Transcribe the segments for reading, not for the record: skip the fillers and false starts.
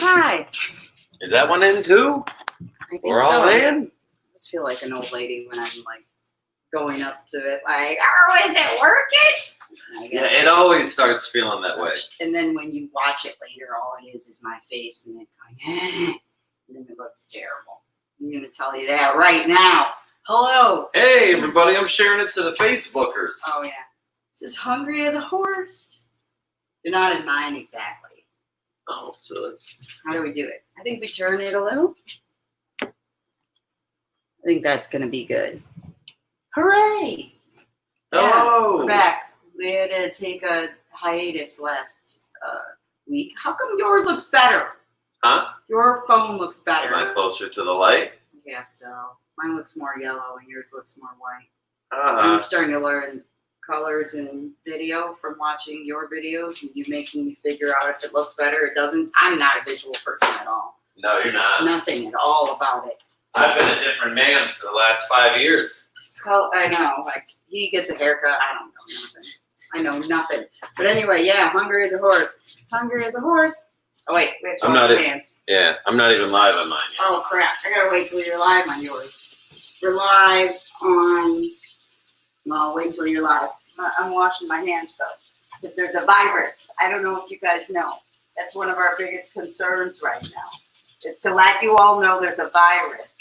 hi. Is that one in too? I think We're so. all in? I just feel like an old lady when I'm like going up to it like, oh, is it working? Yeah, it always starts feeling that way. And then when you watch it later, all it is my face and then going, eh. And then it looks terrible. I'm going to tell you that right now. Hello. Hey, everybody, I'm sharing it to the Facebookers. Oh, yeah. This is hungry as a horse. You're not in mine exactly. Oh, so How do we do it? I think we turn it a little. I think that's going to be good. Hooray! hello. Yeah, we're back. We had to take a hiatus last week. How come yours looks better? Huh? Your phone looks better. Am I closer to the light? I guess so. Mine looks more yellow and yours looks more white. Uh-huh. I'm starting to learn colors in video from watching your videos and you making me figure out if it looks better or it doesn't. I'm not a visual person at all. No, you're not. Nothing at all about it. I've been a different man for the last 5 years. I know. Like, he gets a haircut. I don't know nothing. I know nothing. But anyway, yeah, hungry as a horse. Hungry as a horse. Oh, wait. We have to wash our hands. Yeah, I'm not even live on mine yet. Oh, crap. I gotta wait till you're live on yours. We're live on... Well, wait till you're live. I'm washing my hands, though. If there's a virus, I don't know if you guys know. That's one of our biggest concerns right now. It's to let you all know there's a virus.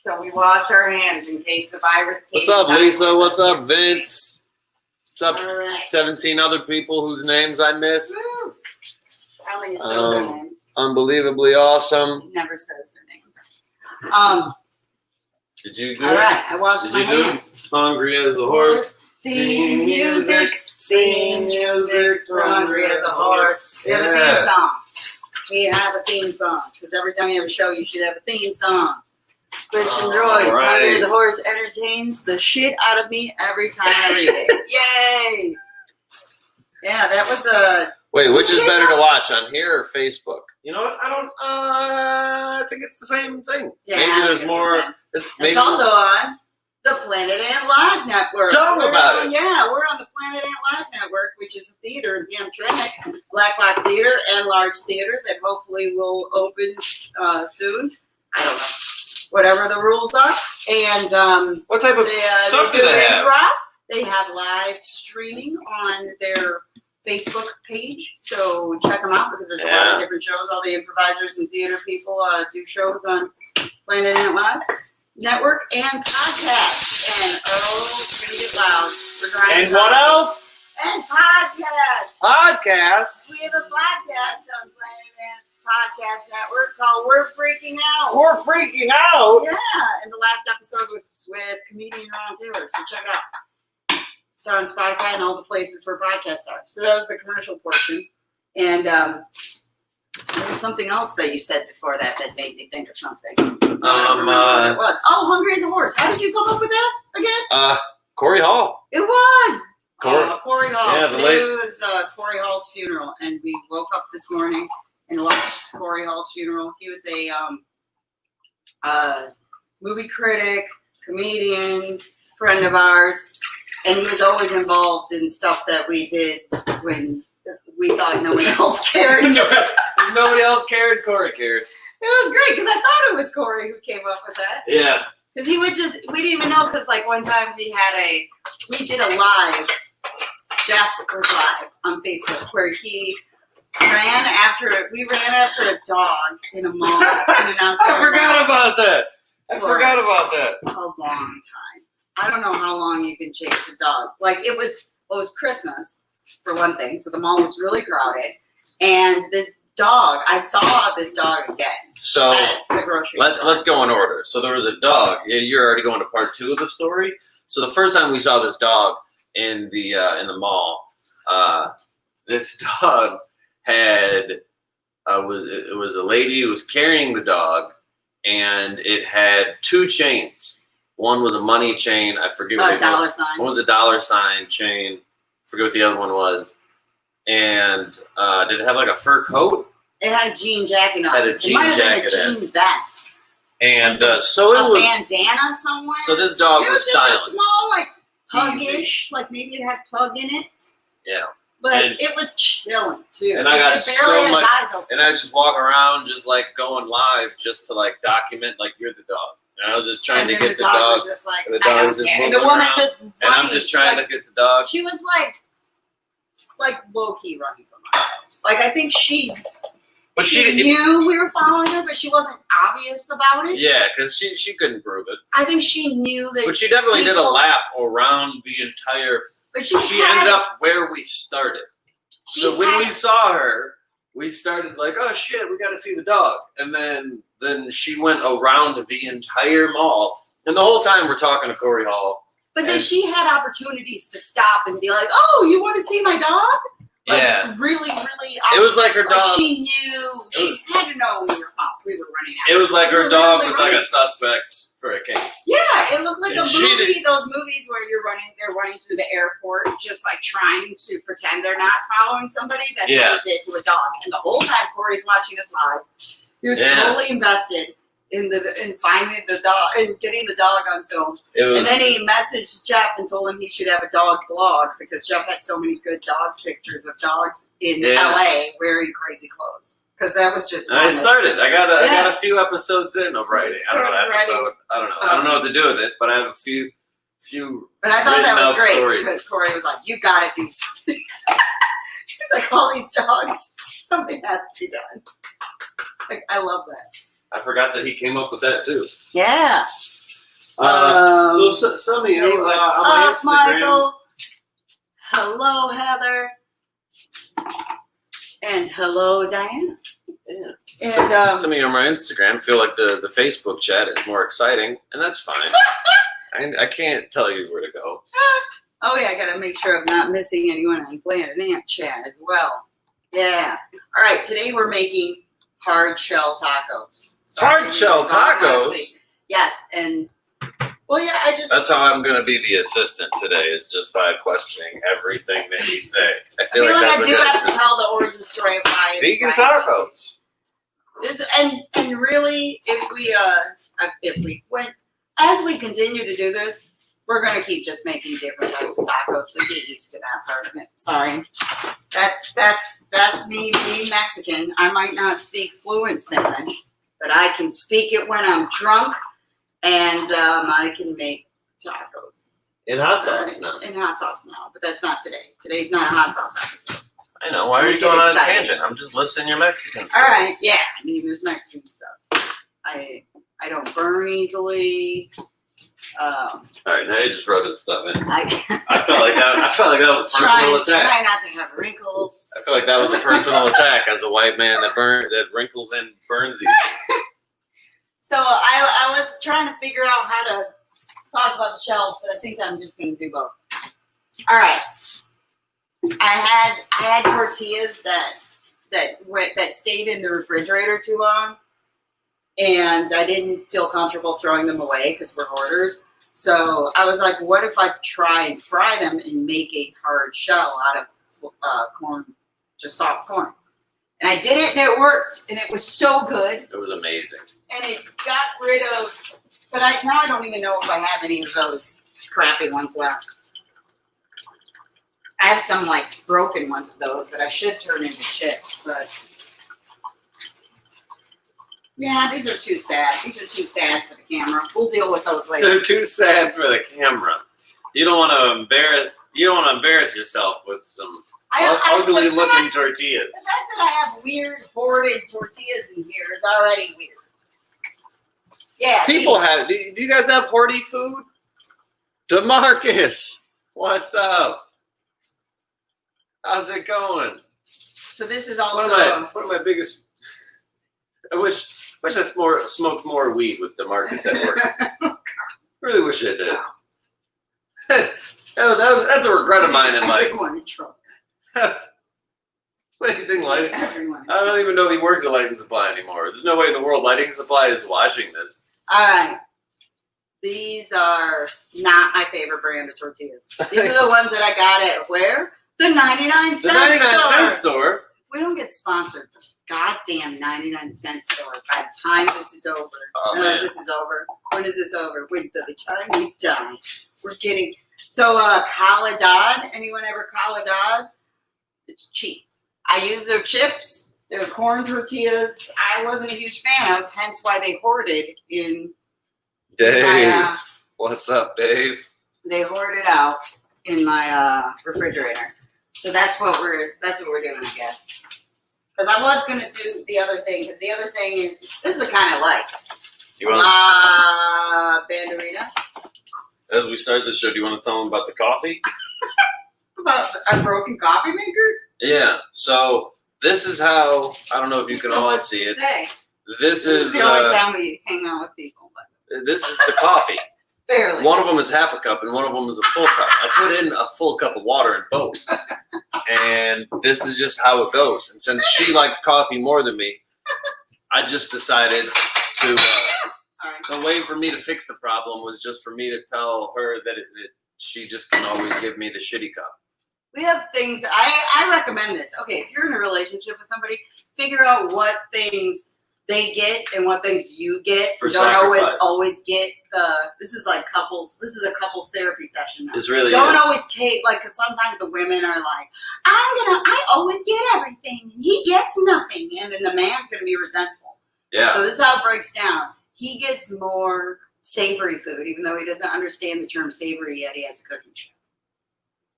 So we wash our hands in case the virus... What's up, Lisa? What's up, Vince? What's up, Right. 17 other people whose names I missed? Woo. How many of their names? Unbelievably awesome. He never says their names. Did you do All right, I washed my hands. Hungry as a horse? Theme music, for hungry as a horse. We have a theme song. We have a theme song because every time you have a show, you should have a theme song. Christian Royce, right. Hungry as a Horse entertains the shit out of me every time I read it. Yay! Yeah, that was a. Wait, which is better to watch, on here or Facebook? You know what? I think it's the same thing. Yeah, maybe there's more. It's also on the Planet Ant Live Network. Tell them about it. Yeah, we're on the Planet Ant Live Network, which is a theater in Hamtramck, Black Box Theater and Large Theater that hopefully will open soon. I don't know. Whatever the rules are. And what type of stuff do they have? They have live streaming on their Facebook page, so check them out because there's a lot of different shows. All the improvisers and theater people do shows on Planet Ant Live Network and podcasts. And read it loud. And what else? And podcasts. Podcasts. We have a podcast on Planet Ant's podcast network called We're Freaking Out. We're freaking out. Yeah, and the last episode was with comedian Ron Taylor, so check it out. It's on Spotify and all the places where podcasts are. So that was the commercial portion. And there was something else that you said before that made me think of something. I don't remember what it was. Oh, Hungry as a Horse. How did you come up with that again? Corey Hall. It was. Corey Hall. Yeah, Today was Corey Hall's funeral, and we woke up this morning and watched Corey Hall's funeral. He was a movie critic, comedian, friend of ours, and he was always involved in stuff that we did when we thought no one else cared. Nobody else cared. Corey cared. It was great because I thought it was Corey who came up with that. Yeah. Because we didn't even know, because like one time we did a live, Jeff was live on Facebook, where we ran after a dog in a mall. I forgot about that. A long time. I don't know how long you can chase a dog. Like it was Christmas for one thing, so the mall was really crowded. And this dog, I saw this dog again. So at the grocery store. Let's go in order. So there was a dog. You're already going to part 2 of the story. So the first time we saw this dog in the mall, this dog it was a lady who was carrying the dog, and it had 2 chains. One was a money chain. I forget what it was. $sign. One was a $sign chain. I forget what the other one was. And did it have like a fur coat? It had a jean jacket on. It might have been a jean vest. And so it was a bandana somewhere. So this dog was styling. It was just a small, like, puggish, like maybe it had pug in it. Yeah. But it was chilling too. And I got barely so much, eyes open. and I just walk around just like going live just to like document like you're the dog. And I was just trying to get the dog. Was just like, the dog was just and moving the woman's around, just and running, I'm just trying to get the dog. She was like low key running from us. Like I think she knew we were following her, but she wasn't obvious about it. Yeah, because she couldn't prove it. I think she knew that. But she definitely did a lap around the entire. But she ended up where we started. So when we saw her, we started like, oh shit, we got to see the dog, and then she went around the entire mall, and the whole time we're talking to Corey Hall. But then she had opportunities to stop and be like, oh, you want to see my dog? Like, yeah. Really. It was like her dog. She knew. She had to know we were running out. It was like her dog was like a suspect for a case. Yeah, it looked like a movie. Those movies where they're running through the airport, just like trying to pretend they're not following somebody. That's what they did to a dog. And the whole time Corey's watching us live, he was totally invested in finding the dog and getting the dog on film. And then he messaged Jeff and told him he should have a dog blog because Jeff had so many good dog pictures of dogs in LA wearing crazy clothes. Because that was just. I started. I got a few episodes in of writing. I don't know episode. I don't know. I don't know what to do with it, but I have a few. But I thought that was great because Corey was like, "You got to do something." He's like, "All these dogs, something has to be done." Like, I love that. I forgot that he came up with that too. Yeah. So some of you on up, Michael. Hello, Heather. And hello, Diana. Yeah. And some of you on my Instagram feel like the Facebook chat is more exciting, and that's fine. I can't tell you where to go. Oh yeah, I gotta make sure I'm not missing anyone on Planet Ant chat as well. Yeah. All right, today we're making hard shell tacos. Hard shell tacos? Yes, and well, yeah, That's how I'm going to be the assistant today, is just by questioning everything that you say. I feel like I do have to tell the origin story of why. Vegan tacos. And really, as we continue to do this, we're going to keep just making different types of tacos, so get used to that part of it. Sorry. That's me being Mexican. I might not speak fluent Spanish, but I can speak it when I'm drunk, and I can make tacos. In hot sauce now. In hot sauce now, but that's not today. Today's not a hot sauce episode. I know. Why are you going on a tangent? I'm just listening to your Mexican stuff. All right. Yeah. I mean, there's Mexican stuff. I don't burn easily. All right, now you just rubbing stuff in. I felt like that was a personal attack. Try not to have wrinkles. I feel like that was a personal attack as a white man that wrinkles and burns you. So I was trying to figure out how to talk about the shells, but I think I'm just going to do both. All right. I had tortillas that stayed in the refrigerator too long, and I didn't feel comfortable throwing them away because we're hoarders. So I was like, what if I try and fry them and make a hard shell out of corn, just soft corn? And I did it, and it worked, and it was so good. It was amazing. And it got rid of, but now I don't even know if I have any of those crappy ones left. I have some like broken ones of those that I should turn into chips, but yeah, these are too sad. These are too sad for the camera. We'll deal with those later. They're too sad for the camera. You don't want to embarrass yourself with some ugly looking tortillas. The fact that I have weird hoarded tortillas in here is already weird. Yeah. People have. Do you guys have hoardy food? DeMarcus, what's up? How's it going? So this is also one of my biggest. I wish I smoked more weed with DeMarcus at work. Really wish I did. That's a regret of mine in life. Everyone in trouble. Lighting. I don't even know if he works at Lighting Supply anymore. There's no way in the world Lighting Supply is watching this. All right. These are not my favorite brand of tortillas. These are the ones that I got at where? The 99 cent store. The 99 cent store? If we don't get sponsored, the goddamn 99 cent store, by the time this is over. This is over. When is this over? By the time we die. We're getting... So, Caladad. Anyone ever Caladad? It's cheap. I use their chips, their corn tortillas. I wasn't a huge fan of, hence why they hoarded in Dave, my, what's up, Dave? they hoarded out in my refrigerator. So that's what we're doing, I guess. Because I was gonna do the other thing. Because the other thing is, this is the kind I like. You want? Banderita. As we start this show, do you want to tell them about the coffee? About a broken coffee maker? Yeah. So this is how, I don't know if you can So all much see to it. say. This is the only time we hang out with people. But this is the coffee. barely. One of them is half a cup and one of them is a full cup. I put in a full cup of water in both. And this is just how it goes. And since she likes coffee more than me, I just decided to, Sorry. the way for me to fix the problem was just for me to tell her that she just can always give me the shitty cup. We have things, I recommend this. Okay, if you're in a relationship with somebody, figure out what things they get and what things you get. For Don't sacrifice. always get this is like couples, this is a couples therapy session now. It's really Don't is. always take, like, because sometimes the women are like, I always get everything, and he gets nothing. And then the man's going to be resentful. Yeah. So this is how it breaks down. He gets more savory food, even though he doesn't understand the term savory yet. He has a cooking show.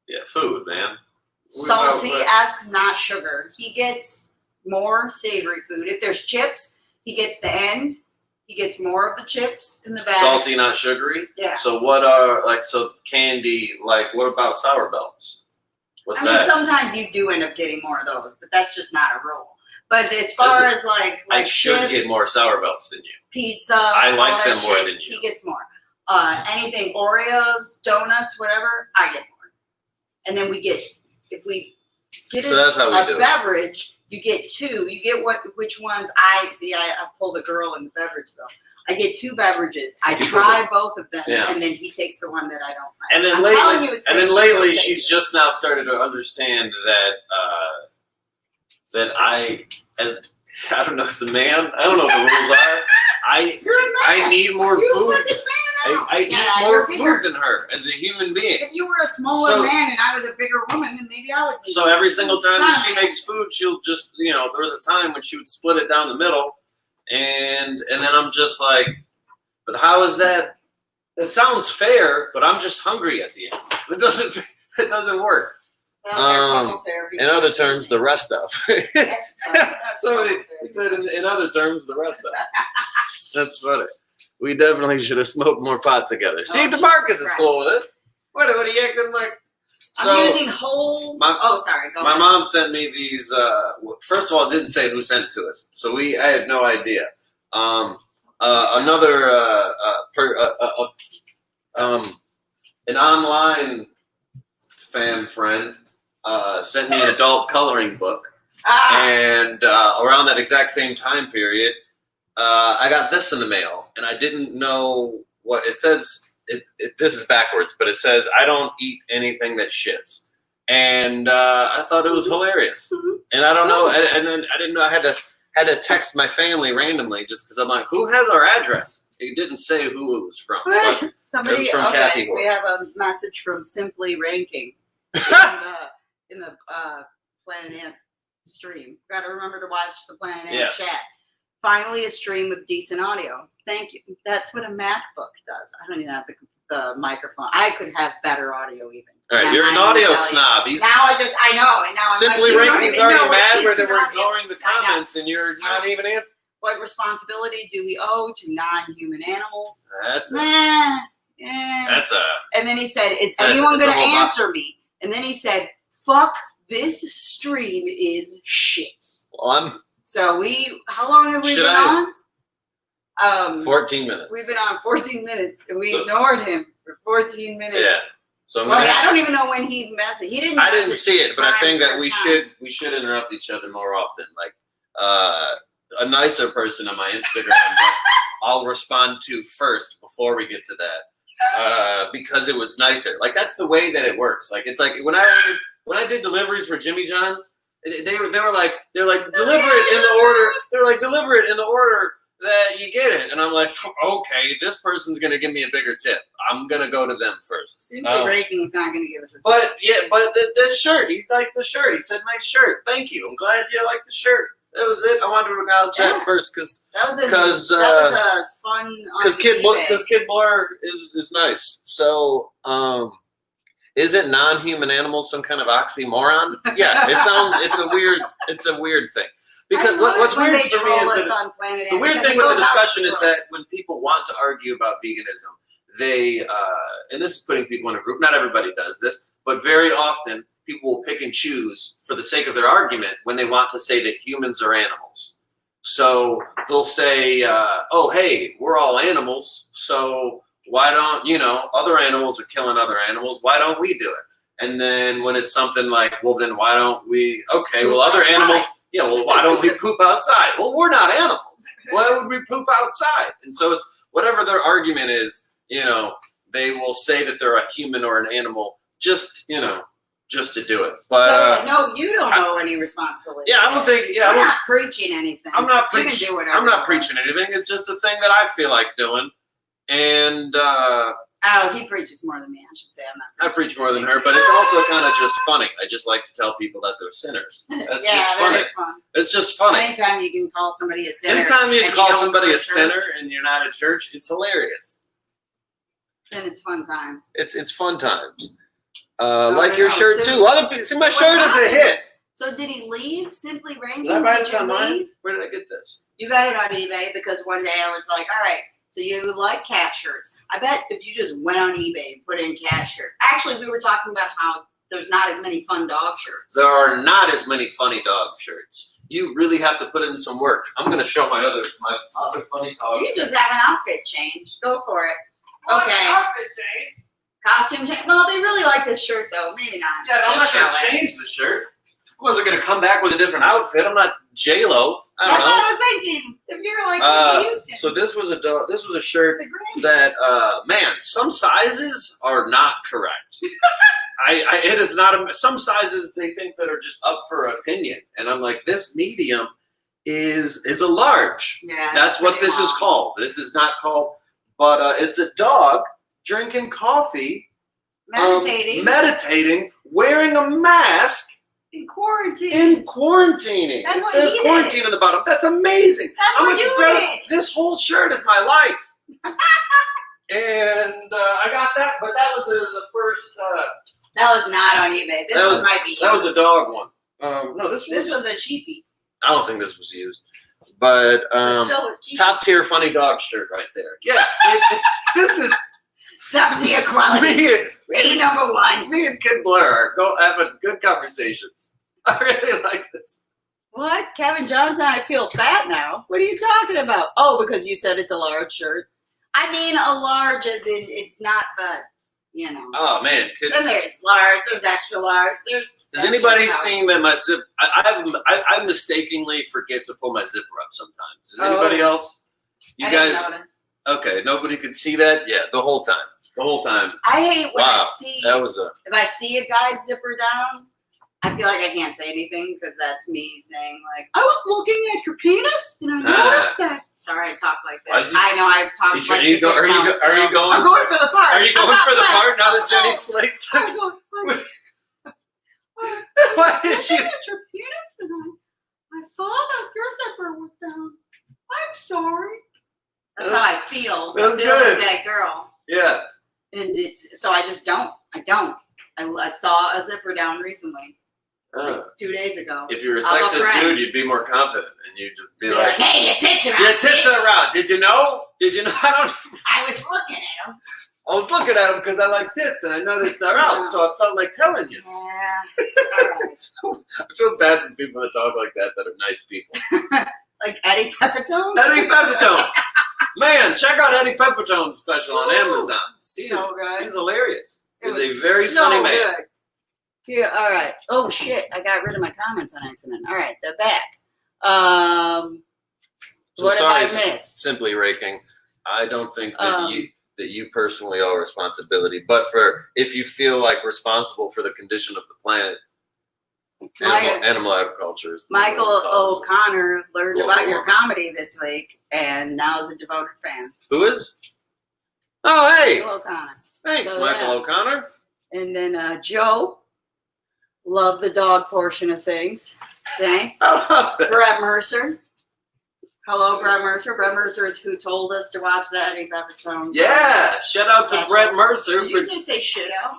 Yeah, food, man. Salty as not sugar. He gets more savory food. If there's chips, he gets the end. He gets more of the chips in the bag. Salty, not sugary? Yeah. So what are, like, so candy, like, what about Sour Belts? What's I mean, that? sometimes you do end up getting more of those, but that's just not a rule. But as far as like I should chips, get more Sour Belts than you. pizza, I like all that them more shit, than you. He gets more. Anything Oreos, donuts, whatever, I get more. And then we get, if we get So that's how we do a it. beverage, you get two. You get which ones I see. I pull the girl in the beverage though. I get two beverages. I try both of them, Yeah. and then he takes the one that I don't like. And then I'm lately, telling you, it's and then safe. lately, It's she's safe. just now started to understand that that I don't know, as a man, I don't know what the rules are. You're a man. I need more You food. fucking stand out. I Yeah, eat you're more bigger. food than her as a human being. If you were a smaller So- man and I was a bigger woman, then maybe I would. So every single time that she Not a man. makes food, she'll just, there was a time when she would split it down the middle, and then I'm just like, but how is that? It sounds fair, but I'm just hungry at the end. It doesn't work. Well, couples therapy. In other terms, the rest of. That's Somebody couples he therapy. said, in other terms, the rest of. That's funny. We definitely should have smoked more pot together. See, Jesus DeMarcus is Christ. cool with it. What are you acting like? I'm using whole. Sorry. Go My ahead. mom sent me these. First of all, it didn't say who sent it to us, so I had no idea. Another an online fan friend sent me an adult coloring book, and around that exact same time period, I got this in the mail, and I didn't know what it says. This is backwards, but it says, "I don't eat anything that shits," and I thought it was hilarious. And I don't know, and then I didn't know I had to text my family randomly just because I'm like, who has our address? It didn't say who it was from. But Somebody. It's from Okay, Kathy we Horst. have a message from Simply Ranking in the Planet Ant stream. Got to remember to watch the Planet Ant Yes. chat. Finally, a stream with decent audio. Thank you. That's what a MacBook does. I don't even have the microphone. I could have better audio even. All right, And you're an I can audio tell you. snob. He's Now I know, and now I'm Simply like, you don't Ranking's even know already what mad where they decent were audio- ignoring the I know. comments, and you're not even answering. What responsibility do we owe to non-human animals? That's a. And then he said, is That's- anyone it's a going to whole answer me? And then he said, fuck, this stream is shit. Well, So how long have we Should been I- on? 14 minutes. We've been on 14 minutes, and we So- ignored him for 14 minutes. Yeah. So I'm Well, gonna I don't even know when he messaged. He didn't. I didn't message see it, but I time think that first time. we should interrupt each other more often. Like a nicer person on my Instagram that I'll respond to first before we get to that because it was nicer. Like that's the way that it works. Like it's like when I did deliveries for Jimmy John's, they're like deliver it in the order. They're like deliver it in the order that you get it. And I'm like, okay, this person's going to give me a bigger tip. I'm going to go to them first. Simply Raking is not going to give us a tip. But this shirt, he liked the shirt. He said, nice shirt. Thank you. I'm glad you like the shirt. That was it. I wanted to acknowledge that first because that was a fun because Kid Blur is nice. So is it non-human animals some kind of oxymoron? Yeah, it's a weird thing. Because what's weird for me is that the weird thing with the discussion is that when people want to argue about veganism, they and this is putting people in a group. Not everybody does this, but very often people will pick and choose for the sake of their argument when they want to say that humans are animals. So they'll say, oh, hey, we're all animals, so why don't, other animals are killing other animals, why don't we do it? And then when it's something like, well, then why don't we, okay, well, other animals, why don't we poop outside? Well, we're not animals. Why would we poop outside? And so it's whatever their argument is, they will say that they're a human or an animal just to do it. But no, you don't know any responsibility. Yeah, I don't think. Yeah, I'm not preaching anything. I'm not preaching. You can do whatever. I'm not preaching anything. It's just a thing that I feel like doing. And he preaches more than me. I should say I'm not. I preach more than her, but it's also kind of just funny. I just like to tell people that they're sinners. That's just funny. That is fun. It's just funny. Anytime you can call somebody a sinner. Anytime you can call somebody a sinner and you're not at church, it's hilarious. Then it's fun times. It's fun times. Like your shirt too. See, my shirt is a hit. So did he leave Simply Raking? Did I buy this online? Where did I get this? You got it on eBay because one day I was like, all right, so you like cat shirts. I bet if you just went on eBay and put in cat shirt. Actually, we were talking about how there's not as many fun dog shirts. There are not as many funny dog shirts. You really have to put in some work. I'm going to show my other funny dog. So you just have an outfit change. Go for it. Okay. Outfit change. Costume change. Well, they really like this shirt, though. Maybe not. Yeah, I'm not going to change the shirt. I wasn't going to come back with a different outfit. I'm not J-Lo. That's what I was thinking. If you're like Houston. So this was a shirt that, man, some sizes are not correct. It is not. Some sizes they think that are just up for opinion. And I'm like, this medium is a large. Yeah. That's what this is called. This is not called, but it's a dog drinking coffee. Meditating, wearing a mask. In quarantine. It says quarantine on the bottom. That's amazing. That's what you did. This whole shirt is my life. And I got that, but that was the first. That was not on eBay. This one might be used. That was a dog one. No, this was a cheapie. I don't think this was used. But top tier funny dog shirt right there. Yeah, this is top tier quality. Rating number 1. Me and Kid Blur are having good conversations. I really like this. What? Kevin Johnson, I feel fat now. What are you talking about? Oh, because you said it's a large shirt. I mean, a large as in it's not the, Oh, man. There's large. There's extra large. Has anybody seen that my zip? I mistakenly forget to pull my zipper up sometimes. Does anybody else? You guys? Didn't notice. Okay, nobody could see that? Yeah, the whole time. I hate when I see, that was if I see a guy's zipper down, I feel like I can't say anything because that's me saying like, I was looking at your penis and I noticed that. Sorry, I talk like that. I know I've talked like that. Are you going? I'm going for the part. Are you going for the part now that Jenny slicked? I'm looking at your penis and I saw that your zipper was down. I'm sorry. That's how I feel. That's good. Like that girl. Yeah. And so I just don't. I saw a zipper down recently. 2 days ago. If you were a sexist dude, you'd be more confident and you'd just be like, hey, your tits are out. Your tits are out. Did you know? I was looking at them. I was looking at them because I like tits and I noticed they're out, so I felt like telling you. Yeah. All right. I feel bad for people that talk like that are nice people. Like Eddie Pepitone? Eddie Pepitone. Man, check out Eddie Pepitone's special on Amazon. So good. He's hilarious. He's a very funny man. Good. Yeah, all right. Oh, shit. I got rid of my comments on accident. All right, the back. What have I missed? Simply Raking. I don't think that you personally owe responsibility, but if you feel like responsible for the condition of the planet, Animal agriculture is Michael cause. O'Connor learned Global about your warming. comedy this week, and now is a devoted fan. Who is? Oh, hey! Michael O'Connor. Thanks, So, Michael yeah. O'Connor. And then Joe, love the dog portion of things. Say, I love it. Brett Mercer. Hello, Brett Mercer. Brett Mercer is who told us to watch that Eddie Pepperstone. Yeah, shout out to Special. Brett Mercer Did for. you just say shit out?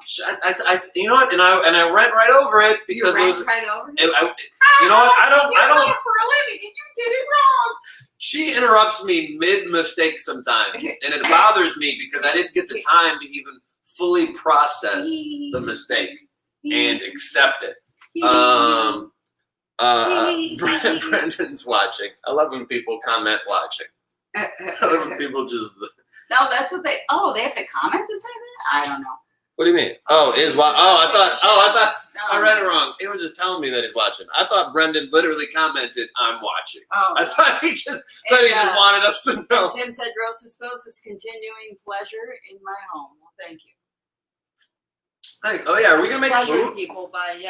You know what? And I ran right over it because you it was. right over it? You know what? I don't. You talk for a living and you did it wrong. She interrupts me mid-mistake sometimes, and it bothers me because I didn't get the time to even fully process the mistake and accept it. Brendan's watching. I love when people comment watching. I love when people just. No, that's what they have to comment to say that? I don't know. What do you mean? Oh, is what? I thought. No. I read it wrong. It was just telling me that he's watching. I thought Brendan literally commented, "I'm watching." Oh, I thought he just wanted us to know. and Tim said, "Rosa's post is continuing pleasure in my home." Well, thank you. Hey, oh yeah, are we gonna make Pleasuring food? people by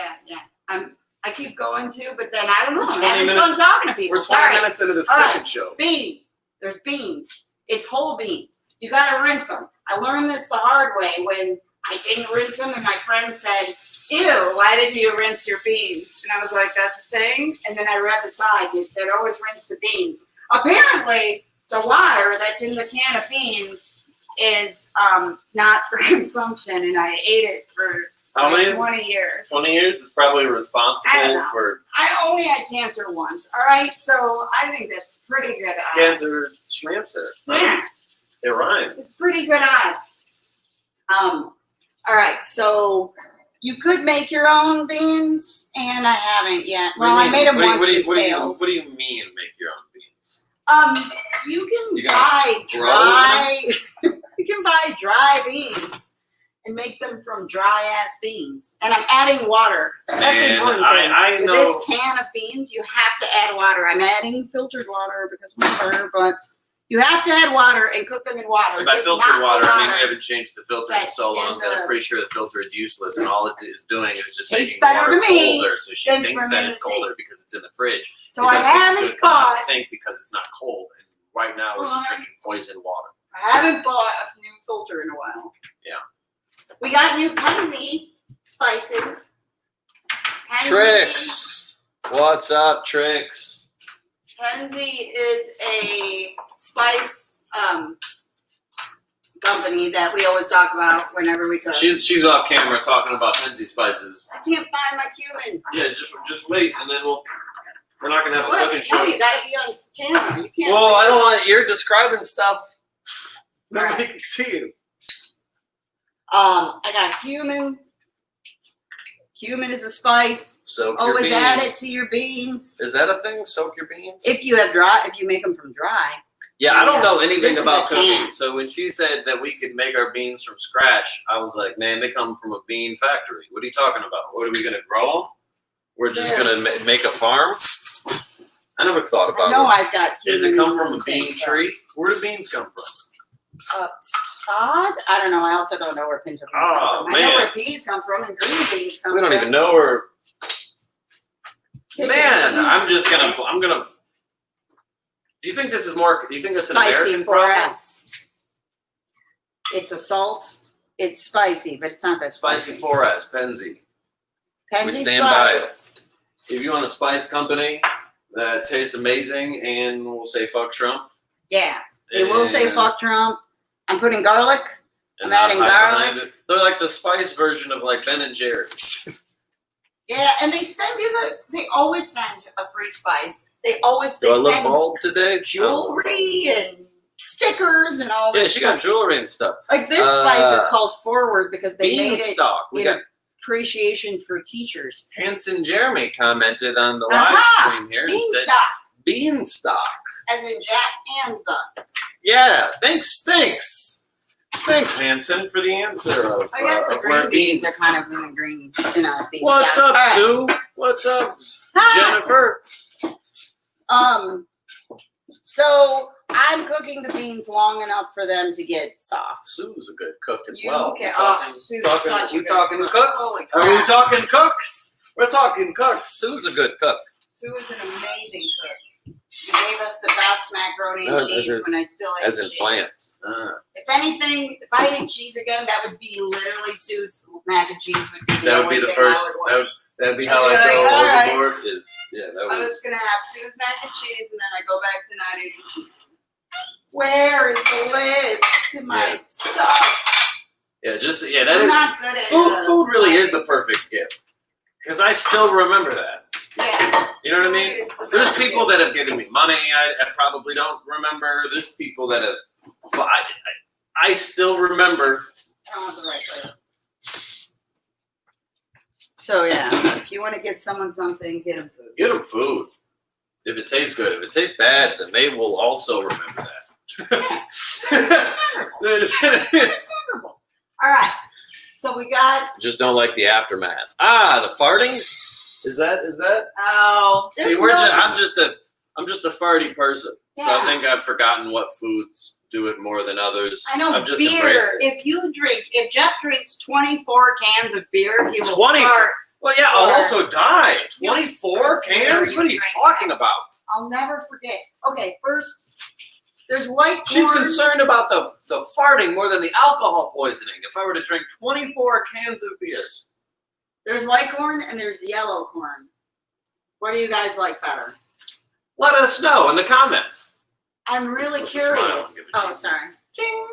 I keep going to, but then I don't know. We're I'm 20 having minutes- fun talking to people. We're 20 Sorry. minutes into this All cooking right. show. Beans. There's beans. It's whole beans. You gotta rinse them. I learned this the hard way when I didn't rinse them, and my friend said, "Ew, why didn't you rinse your beans?" And I was like, "That's a thing." And then I read the side. It said, "Always rinse the beans." Apparently, the water that's in the can of beans is not for consumption, and I ate it for How like many? 20 years. 20 years? It's probably I don't responsible know. for I only had cancer once. All right, so I think that's pretty good odds. cancer, schmancer. Yeah. It rhymes. It's pretty good odds. All right, so you could make your own beans, and I haven't yet. Well, I made them once and failed. What do you mean make your own beans? You can You gotta buy grow dry. You can buy dry beans and make them from dry ass beans. And I'm adding water. That's the Man, important thing. I With know. this can of beans, you have to add water. I'm adding filtered water because water, but you have to add water and cook them in water. And by Just filtered not the water, I mean we haven't changed the filter in that's so long in that I'm the- pretty sure the filter is useless, and all it is doing is just Tastes making better water to me colder. So she than thinks from that in it's the colder because it's in the fridge. So It I doesn't taste haven't good coming out bought. of the sink because it's not cold. And right now we're just drinking poison water. I haven't bought a new filter in a while. Yeah. We got new Penzi spices. Penzi- Tricks. What's up, Tricks? Penzi is a spice company that we always talk about whenever we cook. She's off camera talking about Penzi spices. I can't find my cumin. Yeah, just wait, and then we're not gonna have a What? cooking show. No, you gotta be on camera. You can't. Well, say I don't that. want you're describing stuff. Nobody Alright. can see you. I got cumin. Cumin is a spice. Soak your Always beans. add it to your beans. Is that a thing? Soak your beans? If you make them from dry. Yeah, I don't know Yes. anything This is about a cooking. can. So when she said that we could make our beans from scratch, I was like, man, they come from a bean factory. What are you talking about? What are we gonna grow them? We're just Yeah. gonna make a farm? I never thought I about know it. I've got cumin. Does it come in from a the bean thing, so- tree? Where do beans come from? Pod? I don't know. I also don't know where pinto beans Oh, come from. I know man. where peas come from and green beans come We from. don't even know where. Chicken Man, beans. I'm gonna. Do you think this is more? Do you think that's an Spicy American for problem? us. It's a salt. It's spicy, but it's not that Spicy spicy. for us, Penzi. Penzi We stand by it. spice. If you want a spice company that tastes amazing and will say fuck Trump, Yeah, they will say and- fuck Trump. I'm putting garlic. and I'm adding not hide behind garlic. it. They're like the spice version of like Ben and Jerry's. Yeah, and they send you they always send a free spice. They Do I look send bald today? jewelry and stickers and all Yeah, this she stuff. got jewelry and stuff. Like this spice is called Forward because they made it Beanstalk. We in got appreciation for teachers. Hanson Jeremy commented on the live Aha! stream here and said Beanstalk, beanstalk. as in Jack and the. Yeah, thanks, Hanson, for the answer. Of, I guess the of where green beans are come kind of in a green, in a bean What's stock. up, All right. Sue? What's up, Hi. Jennifer? So I'm cooking the beans long enough for them to get soft. Sue's a good cook as You well. can- We talking, Sue's talking, such a we good talking cook. cooks? Holy Are we crap. talking cooks? We're talking cooks. Sue's a good cook. Sue is an amazing cook. She gave us the best macaroni and cheese when I still ate As in cheese. plants. If anything, if I ate cheese again, that would be literally Sue's mac and cheese would be the That would only be the thing first. I would want. That'd be how I'd I be go like, all right. overboard. That I was. was gonna have Sue's mac and cheese, and then I go back to not eating cheese. Where is the lid to my stuff? That I'm is. not good at Food really is the perfect gift. Because I still remember that. Yeah. You know what I Food mean? is the There's best people gift. that have given me money I probably don't remember. There's people that have. But I still remember. I don't have the right word. So yeah, if you want to get someone something, get them food. Get them food. If it tastes good. If it tastes bad, then they will also remember that. It's memorable. All right. So we got. Just don't like the aftermath. The farting. Is that? Oh. See, I'm just a farty person. So I Yeah. think I've forgotten what foods do it more than others. I know I've just beer. embraced it. If Jeff drinks 24 cans of beer, he will 20. fart. Well, yeah, I'll Sure. also die. You'll- 24 I swear cans? you What are you drink talking about? I'll never forget. Okay, first, there's white corn. She's concerned about the farting more than the alcohol poisoning. If I were to drink 24 cans of beer. There's white corn and there's yellow corn. What do you guys like better? Let us know in the comments. I'm really Supposed to smile curious. and give a Oh, cheese. sorry. Ching.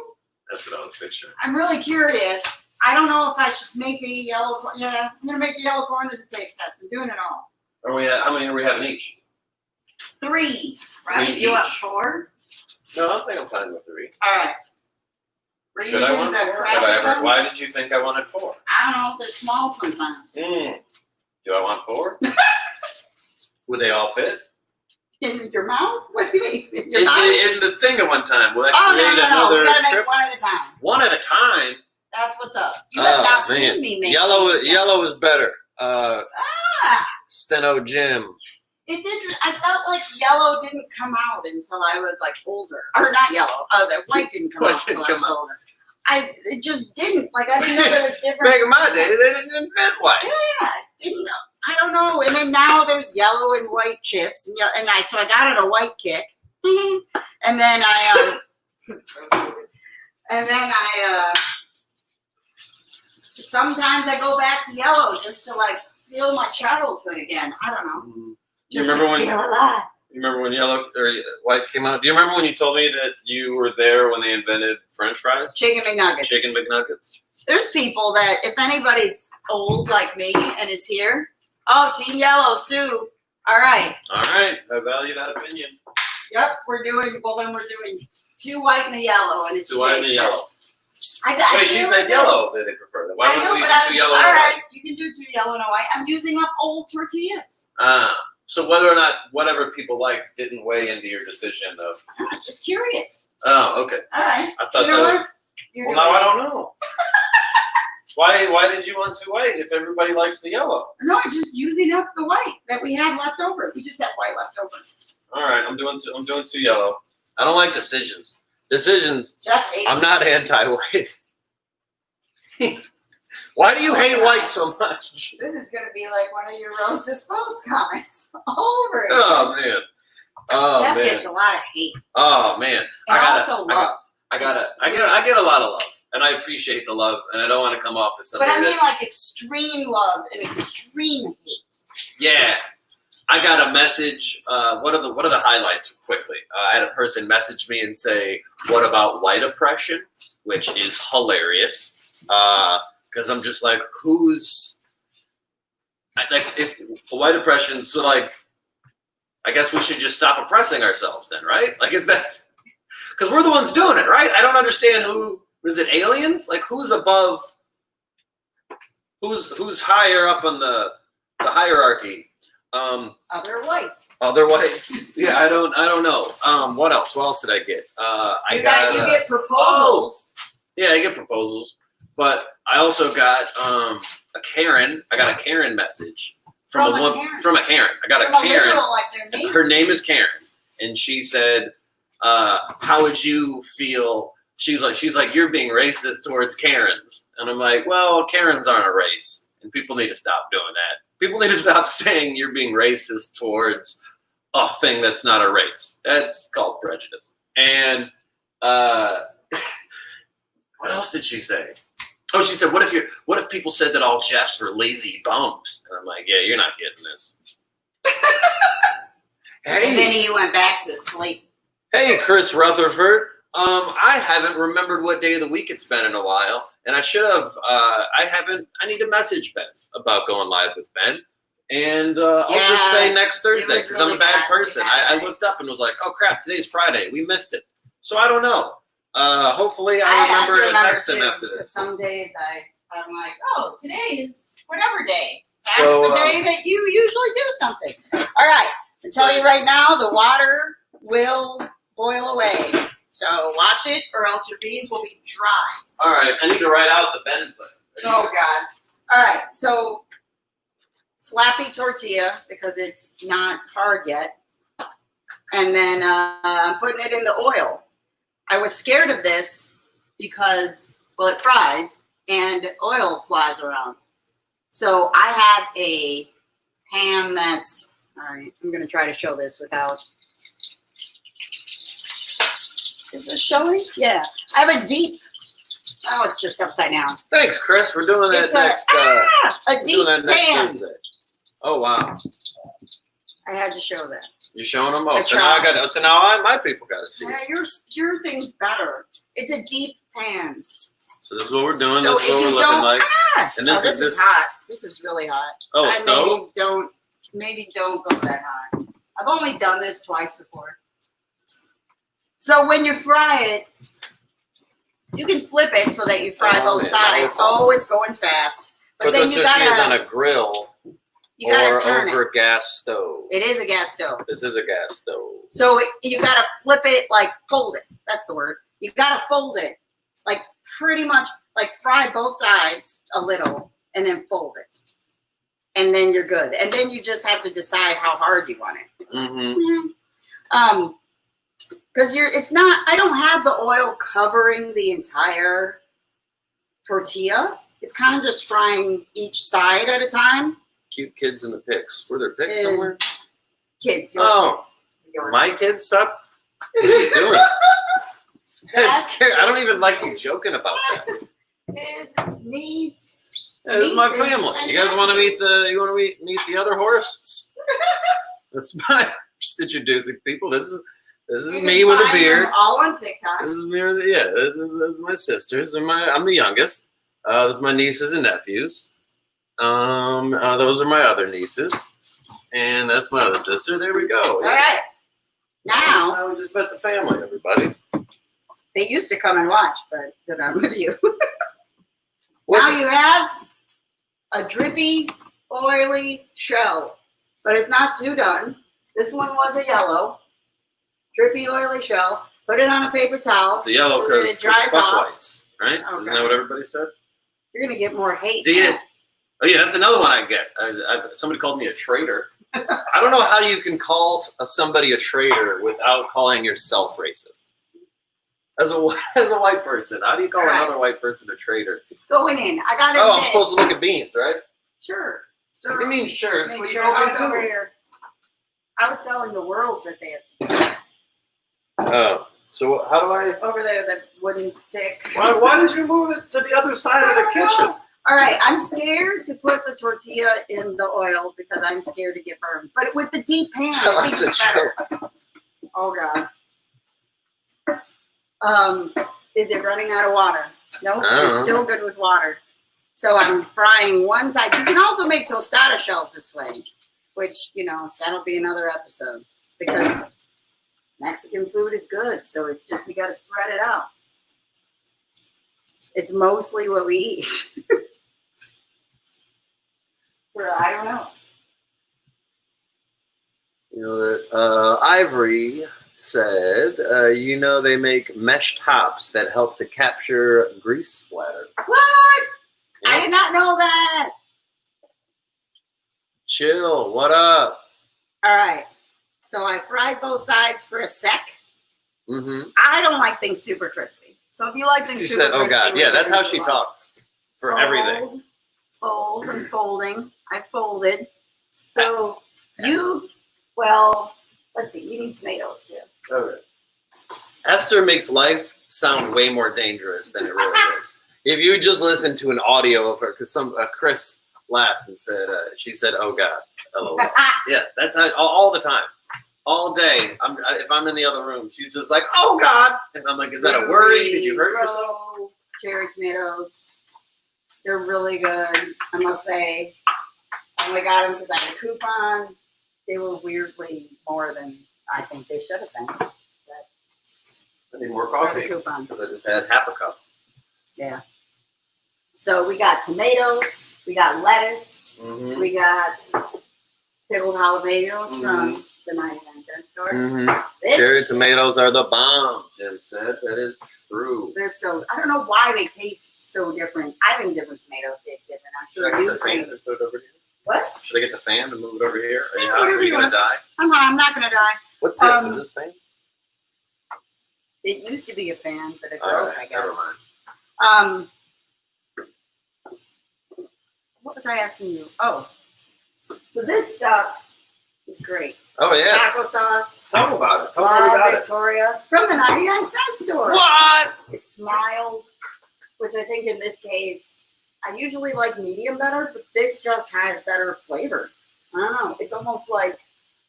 That's what I was picturing. I'm really curious. I don't know if I should make a yellow corn. Yeah, I'm going to make the yellow corn as a taste test. I'm doing it all. How many are we having each? 3, right? Three You want each. 4? No, I think I'm fine with 3. All right. We're Should I using want the 4? crappy Why ones. did you think I wanted 4? I don't know. They're small sometimes. Do I want 4? Would they all fit? In your mouth? What do you mean? In your mouth? In the thing at one time. Will I Oh, create no. another We got to make trip? one at a time. One at a time? That's what's up. You have not seen me make Yellow these yet. yellow is better. Ah, Steno Jim. it's interesting. I felt like yellow didn't come out until I was like older. Or not yellow. Oh, the white didn't come White out until didn't I was come out. older. It just didn't. Like, I didn't know there was different. Back in my day, they didn't invent white. Yeah, didn't know. I don't know. And then now there's yellow and white chips, and so I got it a white kick, and then sometimes I go back to yellow just to like feel my childhood again. I don't know. Do you Just remember to when? feel alive. You remember when yellow or white came out? Do you remember when you told me that you were there when they invented French fries? Chicken McNuggets. Chicken McNuggets. There's people that if anybody's old like me and is here, oh, Team Yellow, Sue. All right. All right, I value that opinion. Yep, we're doing 2 white and a yellow, and it's 2 white and a tasteless. yellow. I Wait, she feel said like yellow that they prefer that. Why I know, wouldn't we but do I was 2 yellow all and a white? right. You can do 2 yellow and a white. I'm using up old tortillas. So whether or not whatever people liked didn't weigh into your decision of. I'm just curious. Oh, okay. All right. I thought You know that. what? You're Well, now doing I don't know. Why did you want 2 white if everybody likes the yellow? No, I'm just using up the white that we have left over. We just have white left over. All right, I'm doing 2 yellow. I don't like decisions. Decisions. Jeff hates I'm not anti-white. Why do you hate white so much? This is going to be like one of your Rose Disposed comments all over again. Oh man. Oh Jeff man. gets a lot of hate. Oh man. And I also love. I get a lot of love, and I appreciate the love, and I don't want to come off as somebody. But I mean that, like extreme love and extreme hate. yeah. I got a message. What are the highlights quickly? I had a person message me and say, "What about white oppression?" Which is hilarious because I'm just like, if white oppression? So like, I guess we should just stop oppressing ourselves then, right? Like, is that because we're the ones doing it, right? I don't understand who is it. Aliens? Like, who's above? Who's higher up on the hierarchy? Other whites. Other whites. Yeah, I don't know. What else? What else did I get? You get proposals. Yeah, I get proposals. But I also got a Karen. I got a Karen message from a Karen. I got From a Karen. literal, like their names. Her name is Karen, and she said, "How would you feel?" She's like, "You're being racist towards Karens," and I'm like, "Well, Karens aren't a race, and people need to stop doing that. People need to stop saying you're being racist towards a thing that's not a race. That's called prejudice. And what else did she say? Oh, she said, what if people said that all Jeffs were lazy bums? And I'm like, yeah, you're not getting this. Hey. And then he went back to sleep. Hey, Chris Rutherford. I haven't remembered what day of the week it's been in a while, and I should have. I need to message Ben about going live with Ben, and I'll just say next Thursday because I'm a bad person. I looked up and was like, oh crap, today's Friday. We missed it. So I don't know. Hopefully I remember to text him after this. Some days I'm like, oh, today is whatever day. That's the day that you usually do something. All right. I tell you right now, the water will boil away. So watch it, or else your beans will be dry. All right, I need to write out the Ben thing. Oh God! All right, so flappy tortilla because it's not hard yet, and then I'm putting it in the oil. I was scared of this because it fries and oil flies around. So I have a pan that's. All right, I'm going to try to show this without. Is this showing? Yeah. I have a deep. Oh, it's just upside down. Thanks, Chris. We're doing that next. A deep pan. Thursday. Oh wow! I had to show that. You're showing them. Oh, so now my people got to see. Yeah, your thing's better. It's a deep pan. So this is what we're doing. So this is what we're looking like. And this is hot. This is really hot. Oh, stove. Maybe don't go that hot. I've only done this twice before. So when you fry it, you can flip it so that you fry both sides. Oh, it's going fast. But then you gotta on a grill. You gotta turn over a gas stove. It is a gas stove. This is a gas stove. So you gotta flip it, like fold it. That's the word. You gotta fold it, like pretty much, like fry both sides a little, and then fold it, and then you're good. And then you just have to decide how hard you want it. Mm-hmm. Because it's not. I don't have the oil covering the entire tortilla. It's kind of just frying each side at a time. Cute kids in the pics. Were there pics somewhere? Kids. Kids. My kids? Stop. What are you doing? It's scary. I don't even like you joking about that. His niece. Yeah, this is my family. You guys want to meet the other Horsts? That's my just introducing people. This is me with a beard. All on TikTok. This is me with this is my sisters and I'm the youngest. Those are my nieces and nephews. Those are my other nieces, and that's my other sister. There we go. All right. Now we just met the family, everybody. They used to come and watch, but they're not with you. Now you have a drippy, oily show, but it's not too done. This one was a yellow, drippy, oily show. Put it on a paper towel. It's a yellow so that it dries off. Whites, right? Okay. Isn't that what everybody said? You're gonna get more hate. Do you? Oh yeah, that's another one I get. Somebody called me a traitor. I don't know how you can call somebody a traitor without calling yourself racist. As a white person, how do you call another white person a traitor? It's going in. I got it. Oh, I'm supposed to look at beans, right? Sure. What do you mean, sure? Make sure it's over here. I was telling the world that they have to do that. Oh, so how do I? Over there, the wooden stick. Why did you move it to the other side of the kitchen? All right, I'm scared to put the tortilla in the oil because I'm scared to get burned. But with the deep pan, I think it's better. Oh God. Is it running out of water? No, you're still good with water. So I'm frying one side. You can also make tostada shells this way, which, that'll be another episode because Mexican food is good. So it's just, we got to spread it out. It's mostly what we eat. I don't know. Ivory said, they make mesh tops that help to capture grease splatter. What? Yeah. I did not know that. Chill. What up? All right. So I fried both sides for a sec. Mm-hmm. I don't like things super crispy. So if you like things super crispy. Oh, God. Yeah, that's how she talks for everything. Fold. I'm folding. I folded. So let's see. You need tomatoes too. Okay. Esther makes life sound way more dangerous than it really is. If you just listen to an audio of her, because Chris laughed and said, she said, "Oh God, LOL." Yeah, that's how, all the time, all day. If I'm in the other room, she's just like, "Oh God," and I'm like, "Is that a worry? Did you hurt yourself?" Cherry tomatoes, they're really good. I must say, I only got them because I had a coupon. They were weirdly more than I think they should have been. I need more coffee Coupon. because I just had half a cup. Yeah. So we got tomatoes, we got lettuce, we got pickled jalapenos from the 99-cent store. Cherry tomatoes are the bomb, Jim said. That is true. They're so, I don't know why they taste so different. I think different tomatoes taste different. I'm Should sure I you get the fan to put it over here? What? Should I get the fan to move it over here? Yeah, Are you going to die? I'm not going to die. What's this? Is this fan? It used to be a fan, but it All broke, right, I guess. never mind. What was I asking you? Oh, so this stuff is great. Oh, yeah. Taco sauce. Talk about it. Talk more about Victoria from the 99-cent store. What? It's mild, which I think in this case, I usually like medium better, but this just has better flavor. I don't know. It's almost like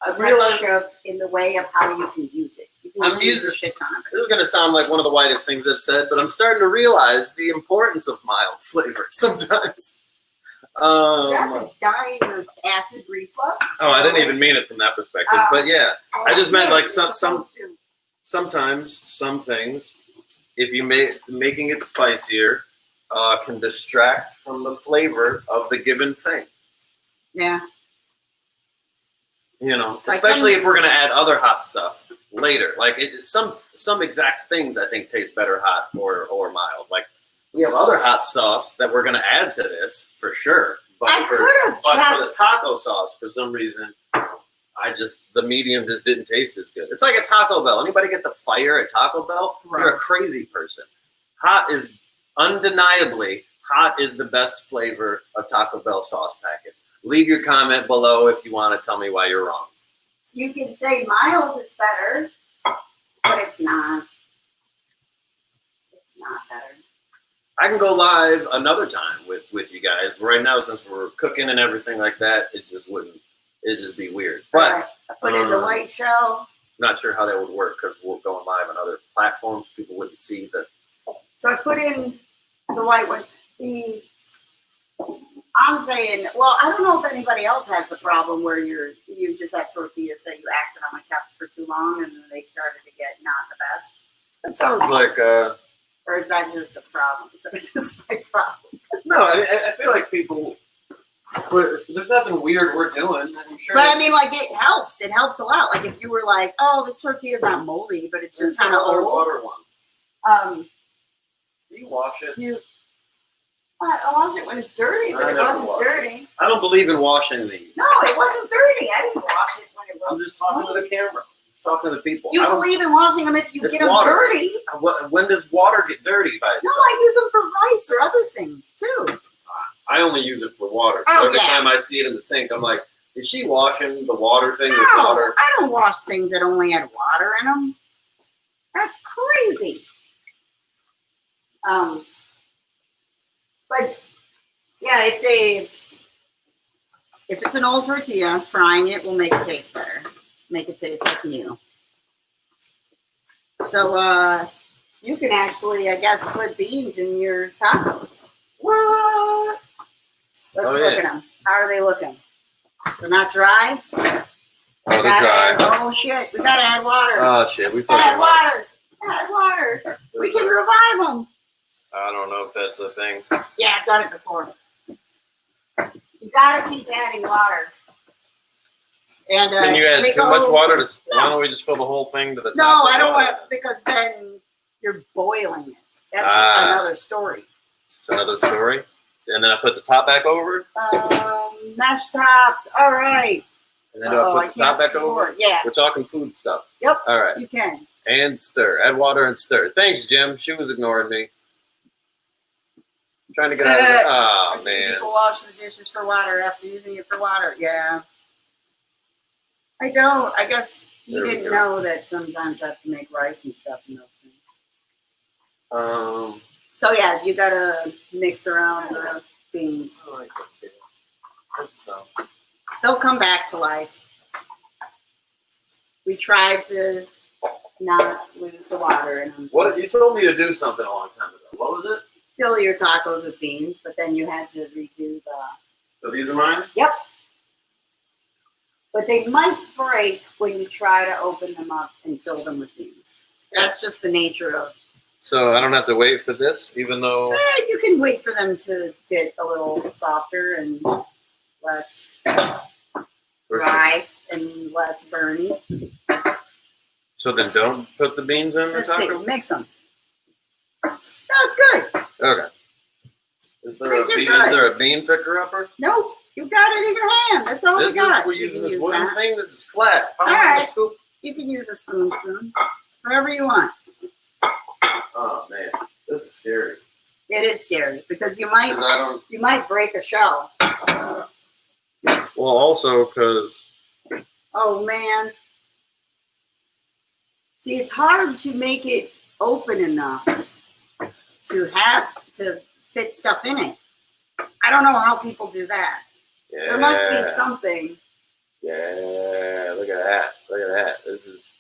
a ketchup in the way of how you can use it. You can use a shit ton of it. This is going to sound like one of the whitest things I've said, but I'm starting to realize the importance of mild flavor sometimes. Jeff is dying of acid reflux. Oh, I didn't even mean it from that perspective, but yeah, I just meant like sometimes some things, if you making it spicier, can distract from the flavor of the given thing. Yeah. You know, especially if we're going to add other hot stuff later. Like some exact things I think taste better hot or mild. Like we have other hot sauce that we're going to add to this for sure. But for the taco sauce, for some reason, the medium just didn't taste as good. It's like a Taco Bell. Anybody get the fire at Taco Bell? Gross. You're a crazy person. Undeniably, hot is the best flavor of Taco Bell sauce packets. Leave your comment below if you want to tell me why you're wrong. You can say mild is better, but it's not. It's not better. I can go live another time with you guys, but right now, since we're cooking and everything like that, it'd just be weird. But I put in the white shell. Not sure how that would work because we're going live on other platforms. People wouldn't see the. So I put in the white one. I'm saying, well, I don't know if anybody else has the problem where you just have tortillas that you accidentally kept for too long and then they started to get not the best. That sounds like. Or is that just a problem? Is that just my problem? No, I feel like people. There's nothing weird we're doing. I'm sure. But I mean, like it helps. It helps a lot. Like if you were like, "Oh, this tortilla is not moldy, but it's just kind of old." Water one. Do you wash it? I washed it when it's dirty, but it wasn't dirty. I don't believe in washing these. No, it wasn't dirty. I didn't wash it when it was. I'm just talking to the camera. Talking to the people. You believe in washing them if you get them dirty. When does water get dirty by itself? No, I use them for rice or other things too. I only use it for water. Oh, Every time I see it in the sink, I'm like, is she washing the water thing with water? I don't wash things that only had water in them. That's crazy. But yeah, if it's an old tortilla, frying it will make it taste better. Make it taste like new. So you can actually, I guess, put beans in your tacos. What? Let's look at them. How are they looking? They're not dry? Oh, they're dry. Oh, shit. We got to add water. Oh, shit. Add water. Add water. We can revive them. I don't know if that's the thing. Yeah, I've done it before. You got to keep adding water. And can you add too much water? Why don't we just fill the whole thing to the top? No, I don't want to, because then you're boiling it. That's another story. It's another story? And then I put the top back over? Mesh tops. All right. And then do I put the top back over? Yeah. We're talking food stuff. Yep. All right. You can. And stir. Add water and stir. Thanks, Jim. She was ignoring me. I'm trying to get out of it. Oh, man. People wash the dishes for water after using it for water. Yeah. I don't. I guess you There we didn't go. know that sometimes I have to make rice and stuff in those things. So yeah, you gotta mix around the beans. I like that. See, that's dumb. They'll come back to life. We tried to not lose the water in them. What you told me to do something a long time ago. What was it? Fill your tacos with beans, but then you had to redo the. So these are mine. Yep. But they might break when you try to open them up and fill them with beans. That's just the nature of. So I don't have to wait for this, even though. You can wait for them to get a little softer and less dry and less burny. So then don't put the beans in the Let's see, taco? mix them. That's good. Okay. Is there, Think a you're bean, good. is there a bean picker upper? Nope, you got it in your hand. That's all This we got. we're You using can this use wooden that. thing. This is flat. How am I All gonna right. scoop? You can use a spoon, whatever you want. Oh man, this is scary. It is scary because 'Cause I don't. you might break a shell. Well, also because. Oh man. See, it's hard to make it open enough to fit stuff in it. I don't know how people do that. Yeah. There must be something. Yeah, look at that. Look at that. This is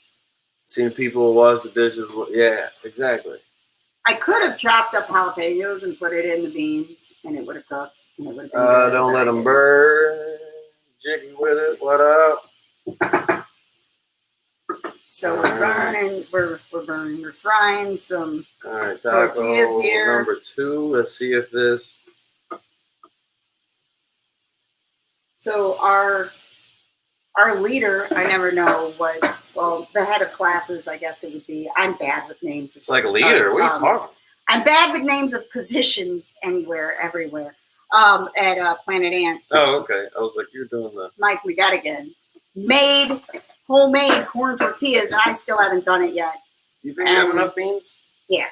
seeing people wash the dishes. Yeah, exactly. I could have chopped up jalapenos and put it in the beans, and it would have cooked. And it would have been good, Don't but let I them didn't. burn. Jiggy with it. What up? So we're frying some. All right, taco Tortillas here. number 2. Let's see if this. So our leader, I never know what. Well, the head of classes, I guess it would be. I'm bad with names. It's like a leader. What are you talking? I'm bad with names of positions anywhere, everywhere. At Planet Ant, Oh, okay. I was like, you're doing the. Mike McGettigan made homemade corn tortillas, and I still haven't done it yet. You think you have enough beans? Yeah.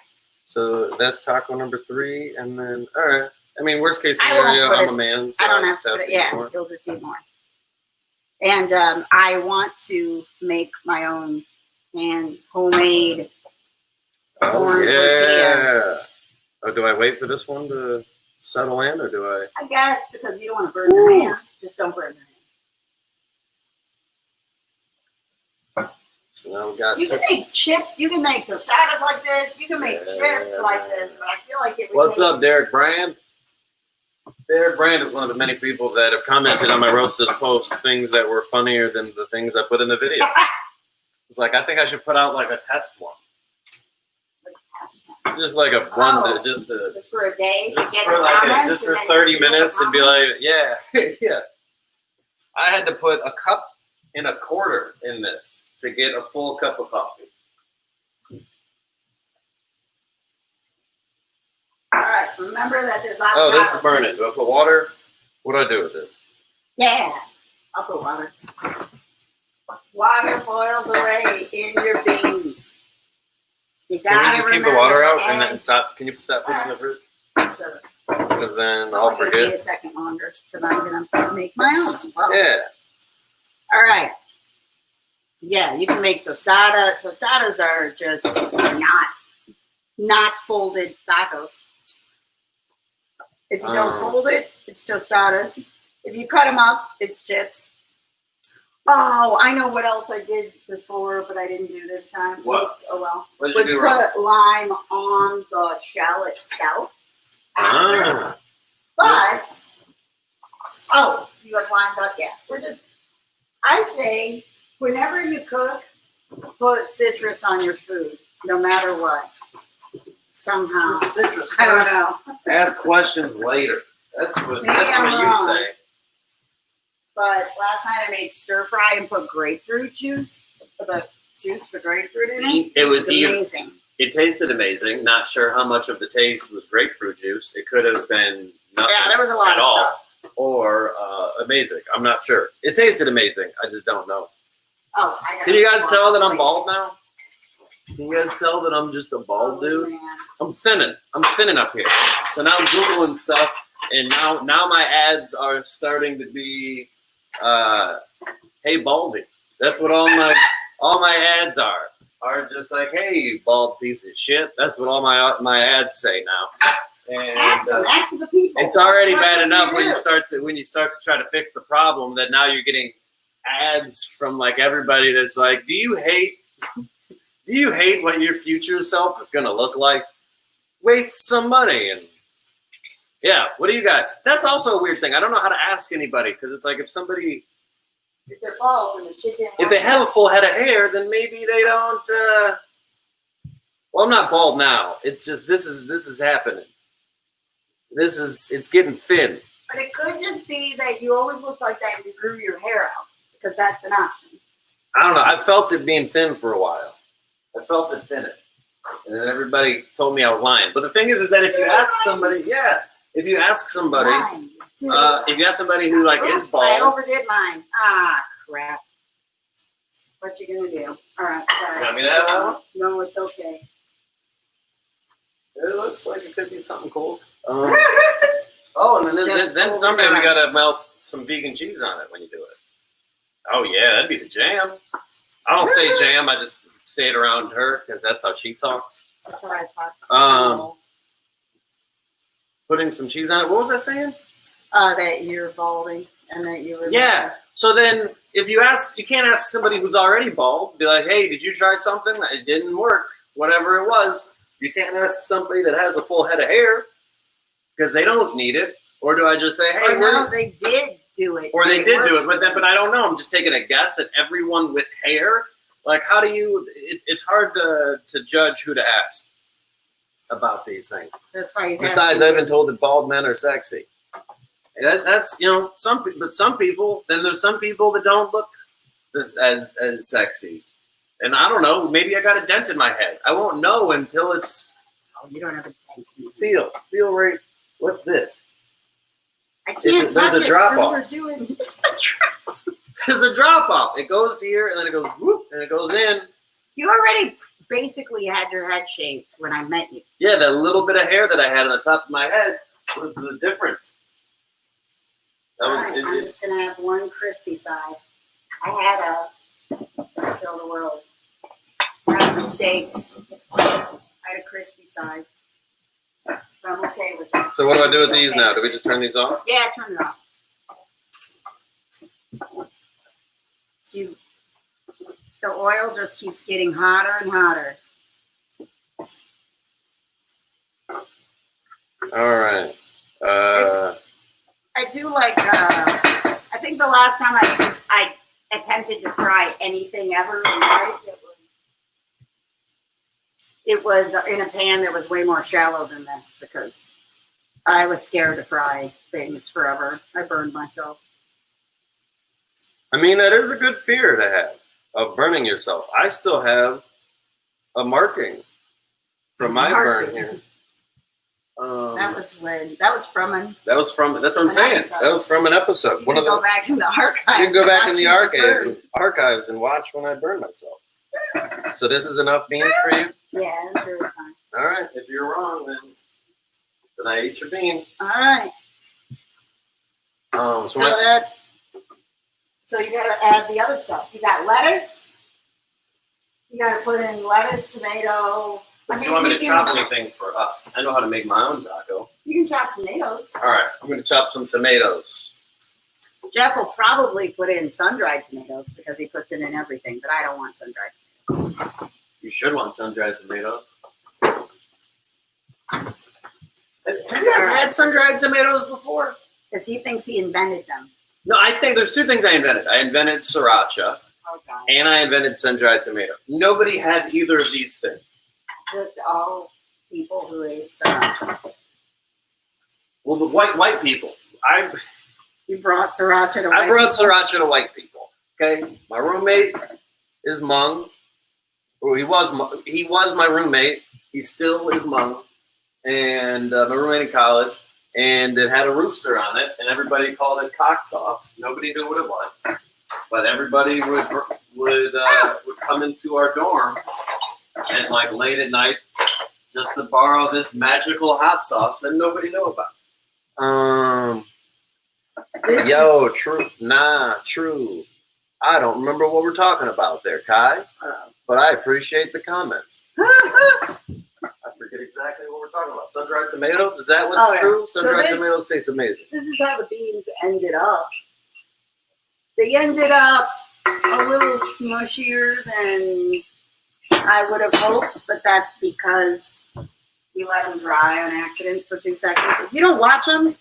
So that's taco number 3, and then all right. I mean, worst case I won't scenario, put I'm it- a man, so I don't have just to put it. eat Yeah, more. you'll just eat more. And I want to make my own homemade corn tortillas. Oh, do I wait for this one to settle in, or do I? I guess because you don't want to burn your hands. Just don't burn your hands. So now we got. You can make You can make tostadas like this. You can make chips like this. But I feel like it would. What's take- up, Derek Brand? Derek Brand is one of the many people that have commented on my roast this post things that were funnier than the things I put in the video. It's like I think I should put out like a test one, just like a one, Oh. just to. Just for a day. to Just get for the like comments just and for then 30 see what the minutes and be comments- like, yeah, yeah. I had to put a cup and a quarter in this to get a full cup of coffee. All right. Remember that there's. Oh, this is avocado. burning. Do I put water? What do I do with this? Yeah. I'll put water. Water boils away in your beans. You Can gotta we just keep the remember water out and then eggs. stop? Can you stop putting the fruit? So, Because then it's I'll only gonna be a forget. second longer because I'm gonna make my own. Well, Yeah. all right. Yeah, you can make tostada. Tostadas are just not folded tacos. If you don't Oh. fold it, it's tostadas. If you cut them up, it's chips. Oh, I know what else I did before, but I didn't do this time. What? Oops, oh well. What did Was you do wrong? put lime on the shell itself. After. Ah. But, oh, you have lines up? Yeah. I say, whenever you cook, put citrus on your food, no matter what. Somehow. Citrus I don't first. know. Ask questions later. That's what Maybe I'm you wrong. say. But last night I made stir fry and put grapefruit juice, the juice for grapefruit in it. It was amazing. It tasted amazing. Not sure how much of the taste was grapefruit juice. It could have been nothing Yeah, there was a lot at of all, stuff. or amazing. I'm not sure. It tasted amazing. I just don't know. Oh, I got Can you guys tell that I'm Wait. bald now? Can you guys tell that I'm just a bald dude? Man. I'm thinning. I'm thinning up here. So now I'm Googling stuff, and now my ads are starting to be, hey, Baldy. That's what all my ads are just like, hey, you bald piece of shit. That's what all my ads say now. And That's the people. it's already What bad can enough you when do? you start to try to fix the problem that now you're getting ads from like everybody that's like, do you hate what your future self is going to look like? Waste some money. And yeah, what do you got? That's also a weird thing. I don't know how to ask anybody because it's like if they're bald and the chicken. if they have a full head of hair, then maybe they don't. Well, I'm not bald now. It's just this is happening. It's getting thin. But it could just be that you always looked like that and you grew your hair out because that's an option. I don't know. I felt it being thin for a while. I felt it thinning. And then everybody told me I was lying. But the thing is that if you ask somebody, if you ask somebody who like is Oops, I bald, overdid mine. Ah, crap. What you gonna do? All right, sorry. You want me to have that one? No, it's okay. it looks like it could be something cool. And then someday we gotta melt some vegan cheese on it when you do it. Oh yeah, that'd be the jam. I don't say jam. I just say it around her because that's how she talks. That's how I talk. Putting some cheese on it. What was I saying? That you're balding and that you were. Yeah. So then, if you can't ask somebody who's already bald. Be like, hey, did you try something? It didn't work. Whatever it was. You can't ask somebody that has a full head of hair because they don't need it. Or do I just say, hey, no, they did do it. Or they did do it, but I don't know. I'm just taking a guess at everyone with hair. Like, how do you? It's hard to judge who to ask about these things. That's why he's. Besides, I've been told that bald men are sexy. That's some people. Then there's some people that don't look as sexy. And I don't know. Maybe I got a dent in my head. I won't know until it's. Oh, you don't have a dent. Feel right. What's this? I can't touch there's a drop off. We're doing. There's a drop off. It goes here and then it goes whoop and it goes in. You already basically had your head shaved when I met you. Yeah, that little bit of hair that I had on the top of my head was the difference. I'm just gonna have one crispy side. I had a kill the world. I had a mistake. I had a crispy side. So I'm okay with that. So what do I do with these now? Do we just turn these off? Yeah, turn it off. So the oil just keeps getting hotter and hotter. All right. I do like. I think the last time I attempted to fry anything ever in life, it was in a pan that was way more shallow than this because I was scared to fry things forever. I burned myself. I mean, that is a good fear to have of burning yourself. I still have a marking from my burn here. That's from that's what I'm saying. Episode. That was from an episode. You can go back in the archives. You can go back in the archives and watch when I burn myself. So this is enough beans for you? Yeah, that's really fine. All right. If you're wrong, then I eat your beans. All right. So you got to add the other stuff. You got lettuce. You got to put in lettuce, tomato. Do you want me to chop anything for us? I know how to make my own taco. You can chop tomatoes. All right. I'm going to chop some tomatoes. Jeff will probably put in sun-dried tomatoes because he puts it in everything, but I don't want sun-dried tomatoes. You should want sun-dried tomatoes. Have you guys had sun-dried tomatoes before? Because he thinks he invented them. No, I think there's two things I invented. I invented sriracha, and I invented sun-dried tomato. Nobody had either of these things. Just all people who ate sriracha. Well, the white people. You brought sriracha to white I brought sriracha to white people. Okay, my roommate is Hmong. Well, he was my roommate. He still is Hmong, and my roommate in college. And it had a rooster on it, and everybody called it cock sauce. Nobody knew what it was, but everybody would come into our dorm and like late at night just to borrow this magical hot sauce that nobody knew about. True. I don't remember what we're talking about there, Kai, but I appreciate the comments. I forget exactly what we're talking about. Sun-dried tomatoes? Is that what's true? Sun-dried tomatoes taste amazing. This is how the beans ended up. They ended up a little smushier than I would have hoped, but that's because we let them dry on accident for 2 seconds. If you don't watch them,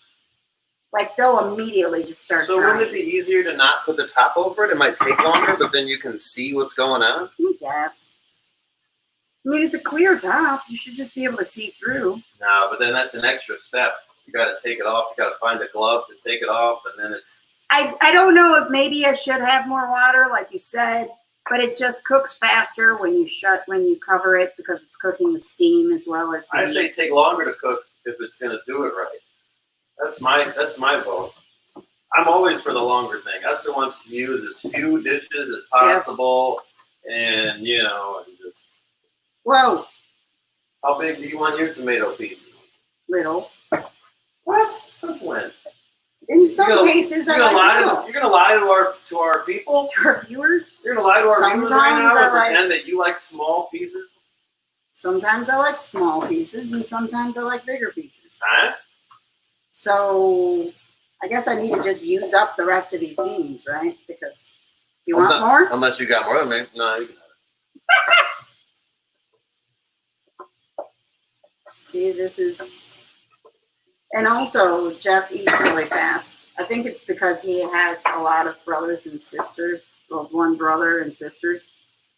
like they'll immediately just start So drying. wouldn't it be easier to not put the top over it? It might take longer, but then you can see what's going on. I guess. I mean, it's a clear top. You should just be able to see through. No, but then that's an extra step. You got to take it off. You got to find a glove to take it off, and then it's. I don't know if maybe I should have more water, like you said, but it just cooks faster when you cover it because it's cooking with steam as well as. I say take longer to cook if it's going to do it right. That's my vote. I'm always for the longer thing. Esther wants to use as few dishes as possible, and and just. Whoa. How big do you want your tomato pieces? Little. What? Since when? In some cases, I like little. You're gonna lie to our people? To our viewers? You're gonna lie to our viewers right now and Sometimes pretend that you like small pieces? Sometimes I like small pieces, and sometimes I like bigger pieces. Huh? So I guess I need to just use up the rest of these beans, right? Because you want more? Unless you got more than me. No, you can have it. See, this is... And also, Jeff eats really fast. I think it's because he has a lot of brothers and sisters. Well, one brother and sisters.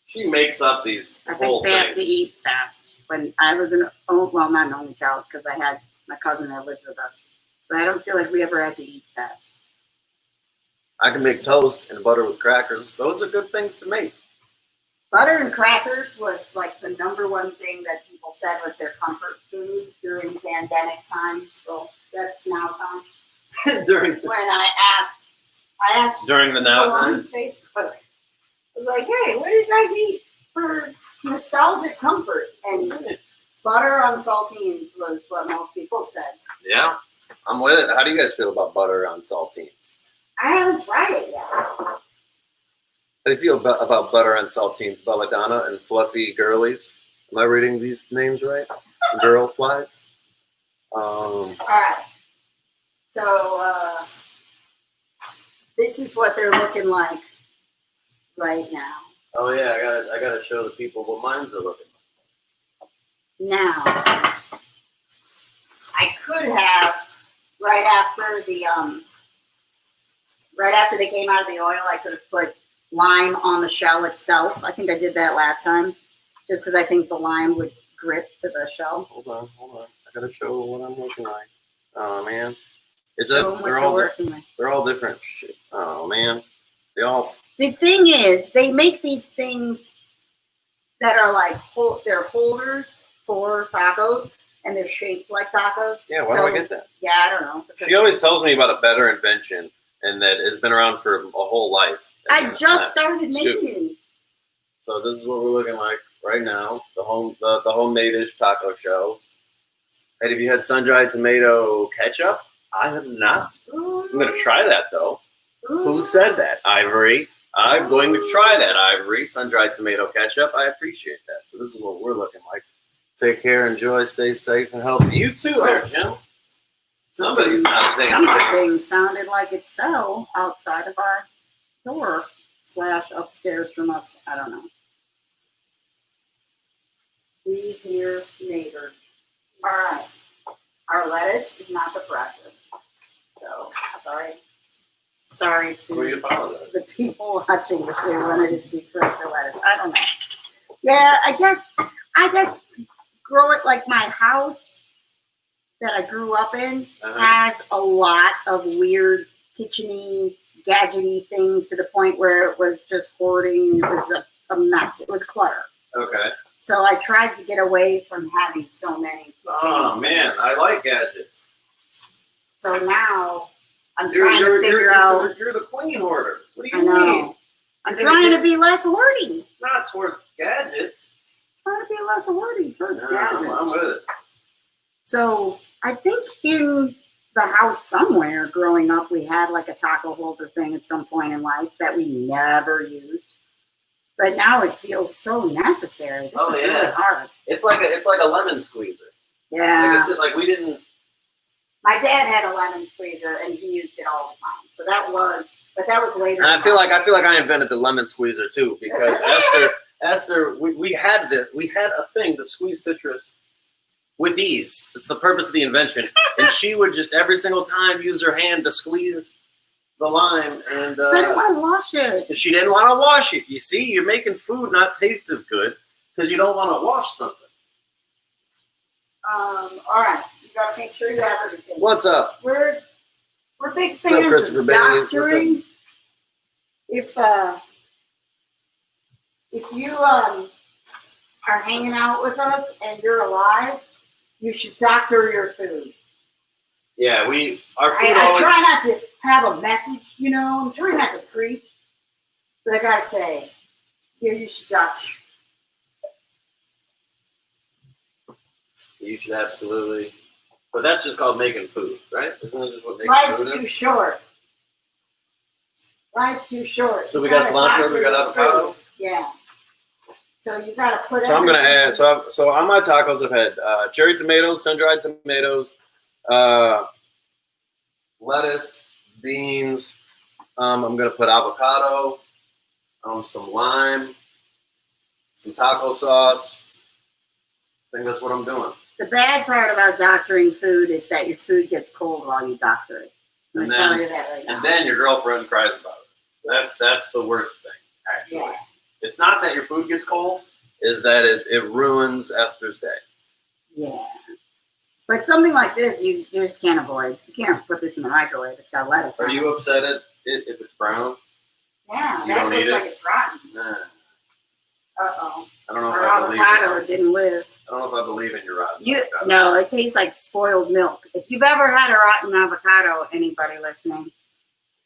She makes up these I whole think they have things. to eat fast. When I was not an only child, because I had my cousin that lived with us. But I don't feel like we ever had to eat fast. I can make toast and butter with crackers. Those are good things to make. Butter and crackers was like the number one thing that people said was their comfort food during pandemic times. Well, that's now time. during When I asked during the now people on time. Facebook, I was like, hey, what do you guys eat for nostalgic comfort? And butter on saltines was what most people said. Yeah, I'm with it. How do you guys feel about butter on saltines? I haven't tried it yet. How do you feel about butter on saltines, belladonna and fluffy girlies? Am I reading these names right? Girl flies. All right. So this is what they're looking like right now. Oh yeah, I gotta show the people what mines are looking like. Now, I could have right after they came out of the oil, I could have put lime on the shell itself. I think I did that last time, just because I think the lime would grip to the shell. Hold on. I gotta show what I'm looking like. Oh man, They're all different. Shit. Oh man, The thing is, they make these things that are like they're holders for tacos, and they're shaped like tacos. Yeah, why do I get that? Yeah, I don't know. She always tells me about a better invention, and that it's been around for a whole life. I just started making these. So this is what we're looking like right now. The homemade-ish taco shells. Hey, have you had sun-dried tomato ketchup? I have not. I'm gonna try that though. Who said that? Ivory. I'm going to try that, Ivory. Sun-dried tomato ketchup. I appreciate that. So this is what we're looking like. Take care, enjoy, stay safe and healthy. You too there, Jim. Somebody's not saying something sounded like it fell outside of our door / upstairs from us. I don't know. We hear neighbors. All right. Our lettuce is not the freshest. So sorry to the people watching if they wanted to see fresher lettuce. I don't know. Yeah, I guess grow it like my house that I grew up in has a lot of weird kitchen-y, gadgety things to the point where it was just hoarding. It was a mess. It was clutter. Okay. So I tried to get away from having so many. Oh man, I like gadgets. So now I'm trying to figure out. You're the queen hoarder. What do you mean? I'm trying to be less hoardy. Not towards gadgets. Trying to be less hoardy towards gadgets. I'm with it. So I think in the house somewhere growing up, we had like a taco holder thing at some point in life that we never used. But now it feels so necessary. This is really hard. It's like a lemon squeezer. Yeah. Like we didn't. My dad had a lemon squeezer and he used it all the time. So that was later. And I feel like I invented the lemon squeezer too, because Esther, we had a thing to squeeze citrus with ease. It's the purpose of the invention. And she would just every single time use her hand to squeeze the lime, and so I didn't want to wash it. She didn't want to wash it. You see, you're making food not taste as good because you don't want to wash something. All right, you gotta make sure you have everything. What's up? We're big fans of doctoring. If you are hanging out with us and you're alive, you should doctor your food. Yeah, our food I try not to have a message, you know. I'm trying not to preach, but I gotta say, yeah, you should doctor. You should absolutely, but that's just called making food, right? Isn't that just what making Life's food is? too short. Life's too short. So we got cilantro, we got avocado. Yeah. So you gotta put. So I'm gonna add. So on my tacos, I've had cherry tomatoes, sun-dried tomatoes, lettuce, beans. I'm gonna put avocado, some lime, some taco sauce. I think that's what I'm doing. The bad part about doctoring food is that your food gets cold while you doctor it. I'm gonna tell you that right now. And then your girlfriend cries about it. That's the worst thing, actually. Yeah. It's not that your food gets cold, is that it ruins Esther's day. Yeah. But something like this, you just can't avoid. You can't put this in the microwave. It's got lettuce. Are you upset at it if it's brown? Yeah, You that don't looks eat like it? it's rotten. Nah. Uh-oh. I don't know if Our I believe avocado didn't live. I don't know if I believe in your rotten. No, it tastes like spoiled milk. If you've ever had a rotten avocado, anybody listening,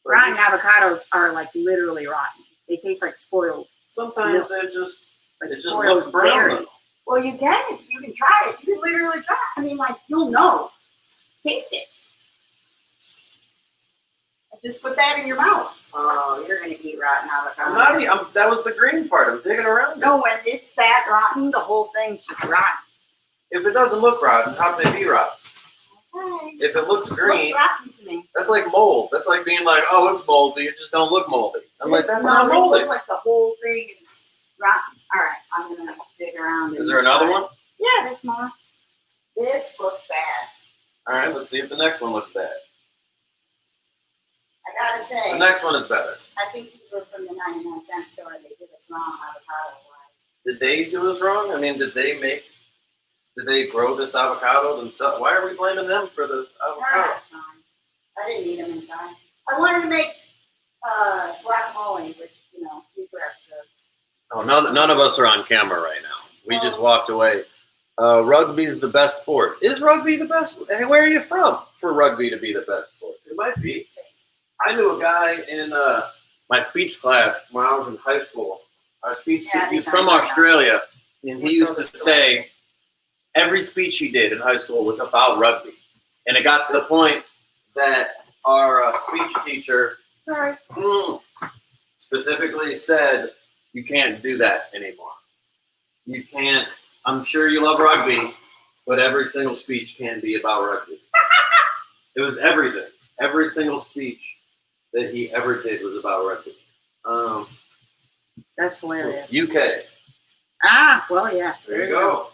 rotten avocados are like literally rotten. They taste like spoiled. Sometimes they just Like it just spoiled looks brown. dairy. Though. Well, you can try it. You can literally try it. I mean, like, you'll know. Taste it. Just put that in your mouth. Oh, you're going to eat rotten avocado. I'm not eating. That was the green part. I'm digging around. No, when it's that rotten, the whole thing's just rotten. If it doesn't look rotten, how can it be rotten? Okay. If it looks green, It looks rotten to me. that's like mold. That's like being like, oh, it's moldy. It just don't look moldy. I'm like, that's not This moldy. looks like the whole thing is rotten. All right, I'm going to dig around. Is there another one? Yeah, there's more. This looks bad. All right, let's see if the next one looks bad. I gotta say, The next one is better. I think these were from the 99-cent store. They did us wrong avocado-wise. Did they do us wrong? I mean, did they grow this avocado themselves? Why are we blaming them for the avocado? I didn't eat them in time. I wanted to make guacamole with, future episodes. Oh, none of us are on camera right now. We just walked away. Rugby's the best sport. Is rugby the best? Hey, where are you from for rugby to be the best sport? It might be. I knew a guy in my speech class when I was in high school. Our speech teacher, he's from Australia, and he used to say every speech he did in high school was about rugby. And it got to the point that our speech teacher specifically said, you can't do that anymore. You can't. I'm sure you love rugby, but every single speech can be about rugby. It was everything. Every single speech that he ever did was about rugby. That's hilarious. UK. Well, yeah. There you go.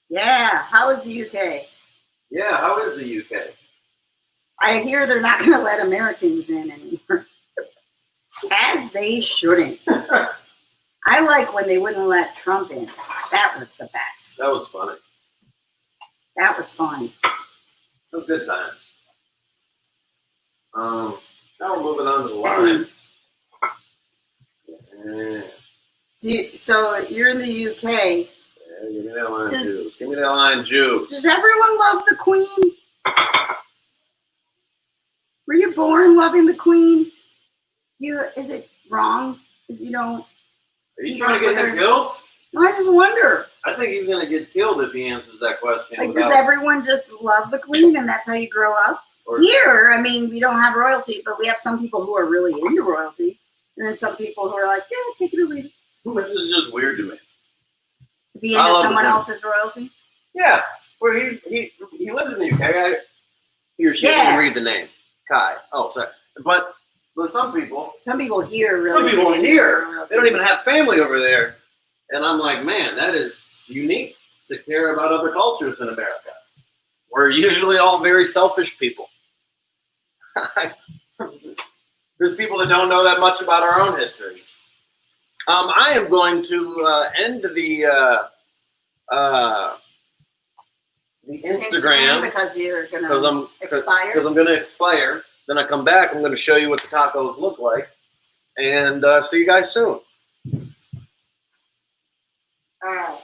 Yeah, how is the UK? Yeah, how is the UK? I hear they're not going to let Americans in anymore. As they shouldn't. I like when they wouldn't let Trump in. That was the best. That was funny. That was fun. It was good times. Now we're moving on to the line. So you're in the UK. Yeah, give me that line juice. Give me that line juice. Does everyone love the Queen? Were you born loving the Queen? Is it wrong if you don't? Are you trying to get him killed? No, I just wonder. I think he's gonna get killed if he answers that question. Like, does everyone just love the queen and that's how you grow up? Or- Here, I mean, we don't have royalty, but we have some people who are really into royalty, and then some people who are like, yeah, take it or leave it. This is just weird to me. To be I into love someone the else's royalty. Yeah, where he lives in the UK. He or she Yeah. didn't read the name. Kai. Oh, sorry. But some people here really. some people get into here, royalty. they don't even have family over there. And I'm like, man, that is unique to care about other cultures in America. We're usually all very selfish people. There's people that don't know that much about our own history. I am going to end the Instagram because you're gonna because I'm expire. going to expire. Then I come back. I'm going to show you what the tacos look like, and see you guys soon. All right.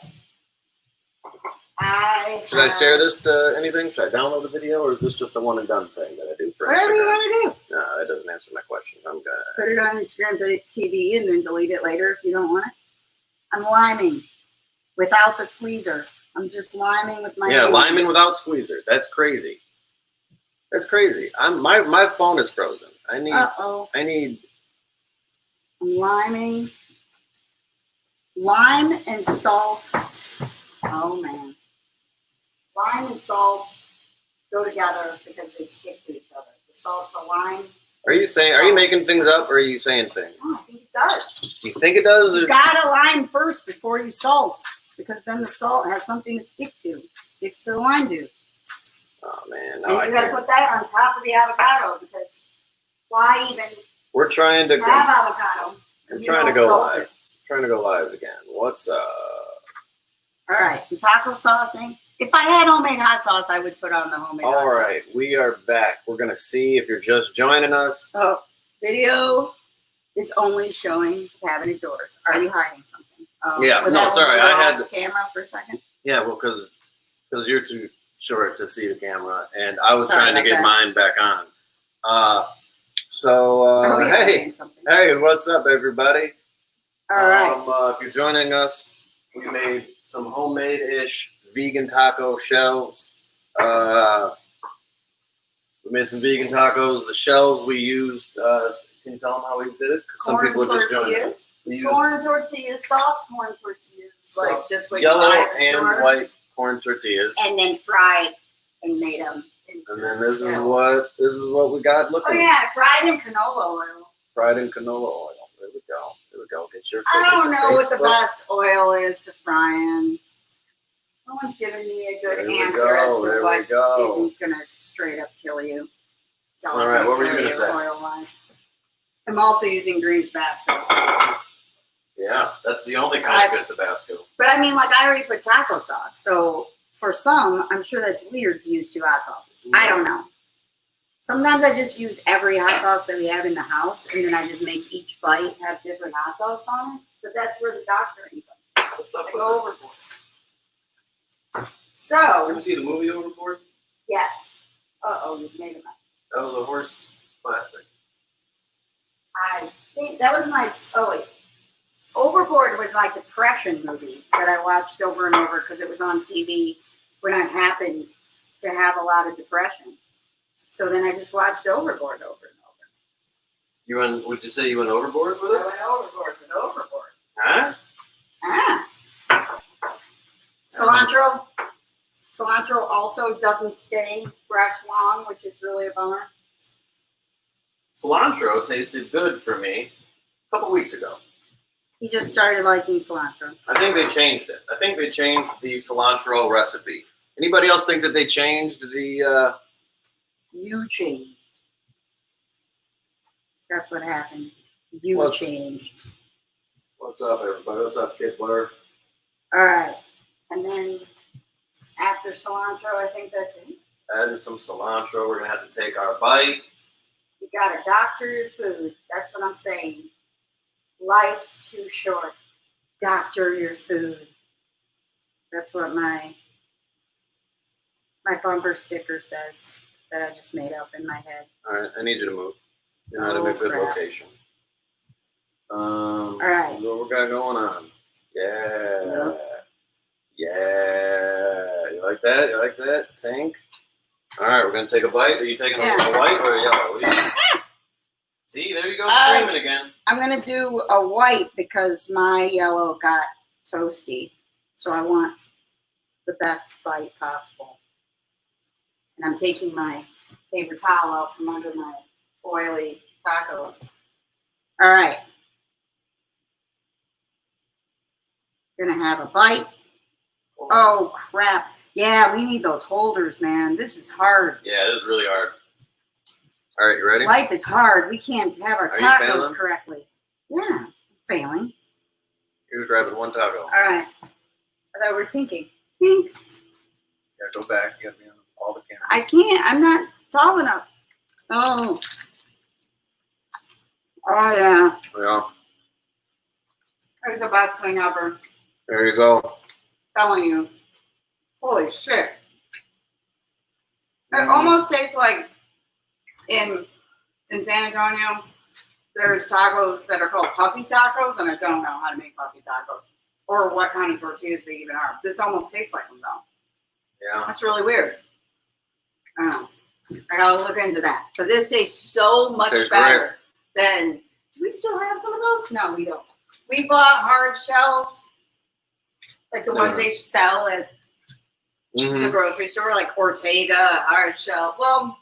Should I share this to anything? Should I download the video, or is this just a one and done thing that I do for Whatever Instagram? you want to do. No, that doesn't answer my question. I'm gonna Put it on Instagram TV and then delete it later if you don't want it. I'm liming without the squeezer. I'm just liming with my hands. liming without squeezer. That's crazy. That's crazy. My phone is frozen. I need. I'm liming. Lime and salt. Oh man. Lime and salt go together because they stick to each other. The salt, the lime. Are you making things up, or are you saying things? Oh, I think it does. Do you think it does? You gotta lime first before you salt, because then the salt has something to stick to. It sticks to the lime juice. Oh man, And you gotta put that on top of the avocado, because why even We're trying to. have avocado? I'm if you trying to don't go salt live. it? Trying to go live again. What's up? All right, the taco saucing. If I had homemade hot sauce, I would put on the homemade hot All right, sauce. we are back. We're gonna see if you're just joining us. Oh, video is only showing cabinet doors. Are you hiding something? Yeah, was no, that sorry, when we I were had- off the camera for a second. Yeah, well, because you're too short to see the camera, and I was Sorry trying to about get that. mine back on. Oh, we are Hey, saying something. hey, what's up, everybody? All right. If you're joining us, we made some homemade-ish vegan taco shells. We made some vegan tacos. The shells we used, can you tell them how we did it? Because some Corn people are just joining tortillas. us. We used Corn tortillas, soft corn tortillas, like just what yellow you buy at the and store. white corn tortillas. And then fried and made them. And then this is what we got looking. Oh yeah, fried in canola oil. Fried in canola oil. There we go. There we go. Get your. I don't know what the Facebook. best oil is to fry in. No one's giving me a good There we answer go, as to there we what go. isn't gonna straight up kill you. It's All right, what were you gonna gonna say? Oil-wise. I'm also using green Tabasco. Yeah, that's the only kind of good Tabasco. But I mean, like, I already put taco sauce. So for some, I'm sure that's weird to use two hot sauces. I don't know. Sometimes I just use every hot sauce that we have in the house, and then I just make each bite have different hot sauce on it. But that's where the doctoring comes. What's up I with go it? overboard. You So, ever see the movie Overboard? yes. Uh-oh, you've made a mess. That was a Horste classic. I think that was my, oh wait. Overboard was my depression movie that I watched over and over because it was on TV when I happened to have a lot of depression. So then I just watched Overboard over and over. You went? Would you say you went overboard with I it? went overboard with Overboard. Huh? Ah. Cilantro. Cilantro also doesn't stay fresh long, which is really a bummer. Cilantro tasted good for me a couple weeks ago. He just started liking cilantro. I think they changed it. I think they changed the cilantro recipe. Anybody else think that they changed the? You changed. That's what happened. You changed. What's up, everybody? What's up, Kid Blur? All right. And then after cilantro, I think that's it. Adding some cilantro. We're gonna have to take our bite. You gotta doctor your food. That's what I'm saying. Life's too short. Doctor your food. That's what my bumper sticker says that I just made up in my head. All right, I need you to move. You're not in a good crap. location. All right. What we got going on? Yeah. that? You like that? Tank. All right, we're gonna take a bite. Are you taking a white or a yellow? What do you See, there you go, screaming again. I'm gonna do a white because my yellow got toasty, so I want the best bite possible. And I'm taking my paper towel out from under my oily tacos. All right. Gonna have a bite. Oh, crap. Yeah, we need those holders, man. This is hard. Yeah, this is really hard. All right, you ready? Life is hard. We can't have our Are you tacos failing? correctly. Yeah, I'm failing. You're grabbing one taco. All right. I thought we were tinking. Tink. Yeah, go back. You gotta be on all the cameras. I can't. I'm not tall enough. Oh. Oh, yeah. Yeah. That's the best thing ever. There you go. Telling you. Holy shit. It almost tastes like in San Antonio, there's tacos that are called puffy tacos, and I don't know how to make puffy tacos or what kind of tortillas they even are. This almost tastes like them, though. Yeah. That's really weird. I don't know. I gotta look into that. But this tastes so much Tastes better than. Do we still have some of those? No, we don't. We bought hard shells, like the ones they sell at the grocery store, like Ortega, hard shell. Well,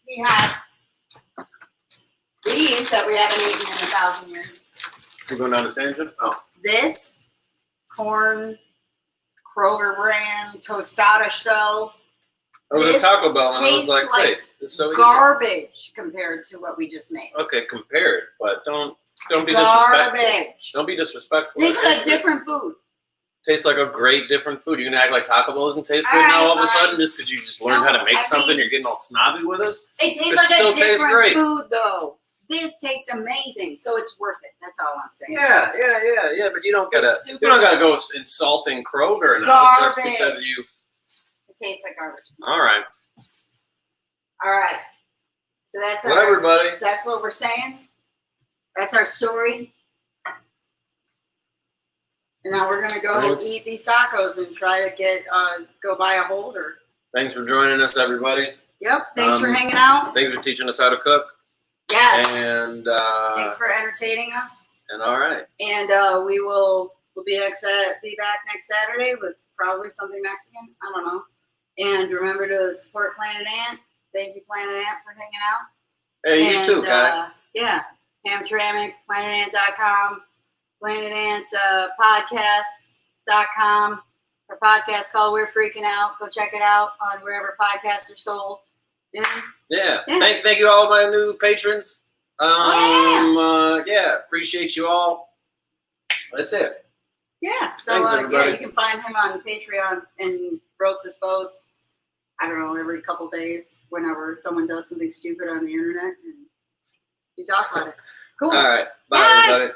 we have these that we haven't eaten in 1,000 years. You're going down a tangent? Oh. This corn Kroger brand tostada shell. I was at Taco Bell and I was like, wait, this is so easy. Garbage compared to what we just made. Okay, compared, but don't be Garbage. disrespectful. Don't be disrespectful. Tastes like different food. Tastes like a great different food. You're gonna act like Taco Bell doesn't taste good now all of a sudden just because you just learned how to make something. You're getting all snobby with us. It tastes like a different food though. This tastes amazing, so it's worth it. That's all I'm saying. Yeah. But you don't gotta go insulting Kroger now. Garbage. Just because you. It tastes like garbage. All right. So that's everybody. That's what we're saying. That's our story. And now we're gonna go eat these tacos and try to go buy a holder. Thanks for joining us, everybody. Yep. Thanks for hanging out. Thanks for teaching us how to cook. Yes. And thanks for entertaining us. And all right. And we'll be back next Saturday with probably something Mexican. I don't know. And remember to support Planet Ant. Thank you, Planet Ant, for hanging out. Hey, you too, guy. Yeah. Hamtramck, planetant.com, planetantpodcast.com. Our podcast called We're Freaking Out. Go check it out on wherever podcasts are sold. Yeah. Thank you all my new patrons. Appreciate you all. That's it. Yeah. So thanks, everybody. you can find him on Patreon and roast his posts. I don't know, every couple days, whenever someone does something stupid on the internet, and you talk about it. Cool. All right. Bye. Everybody.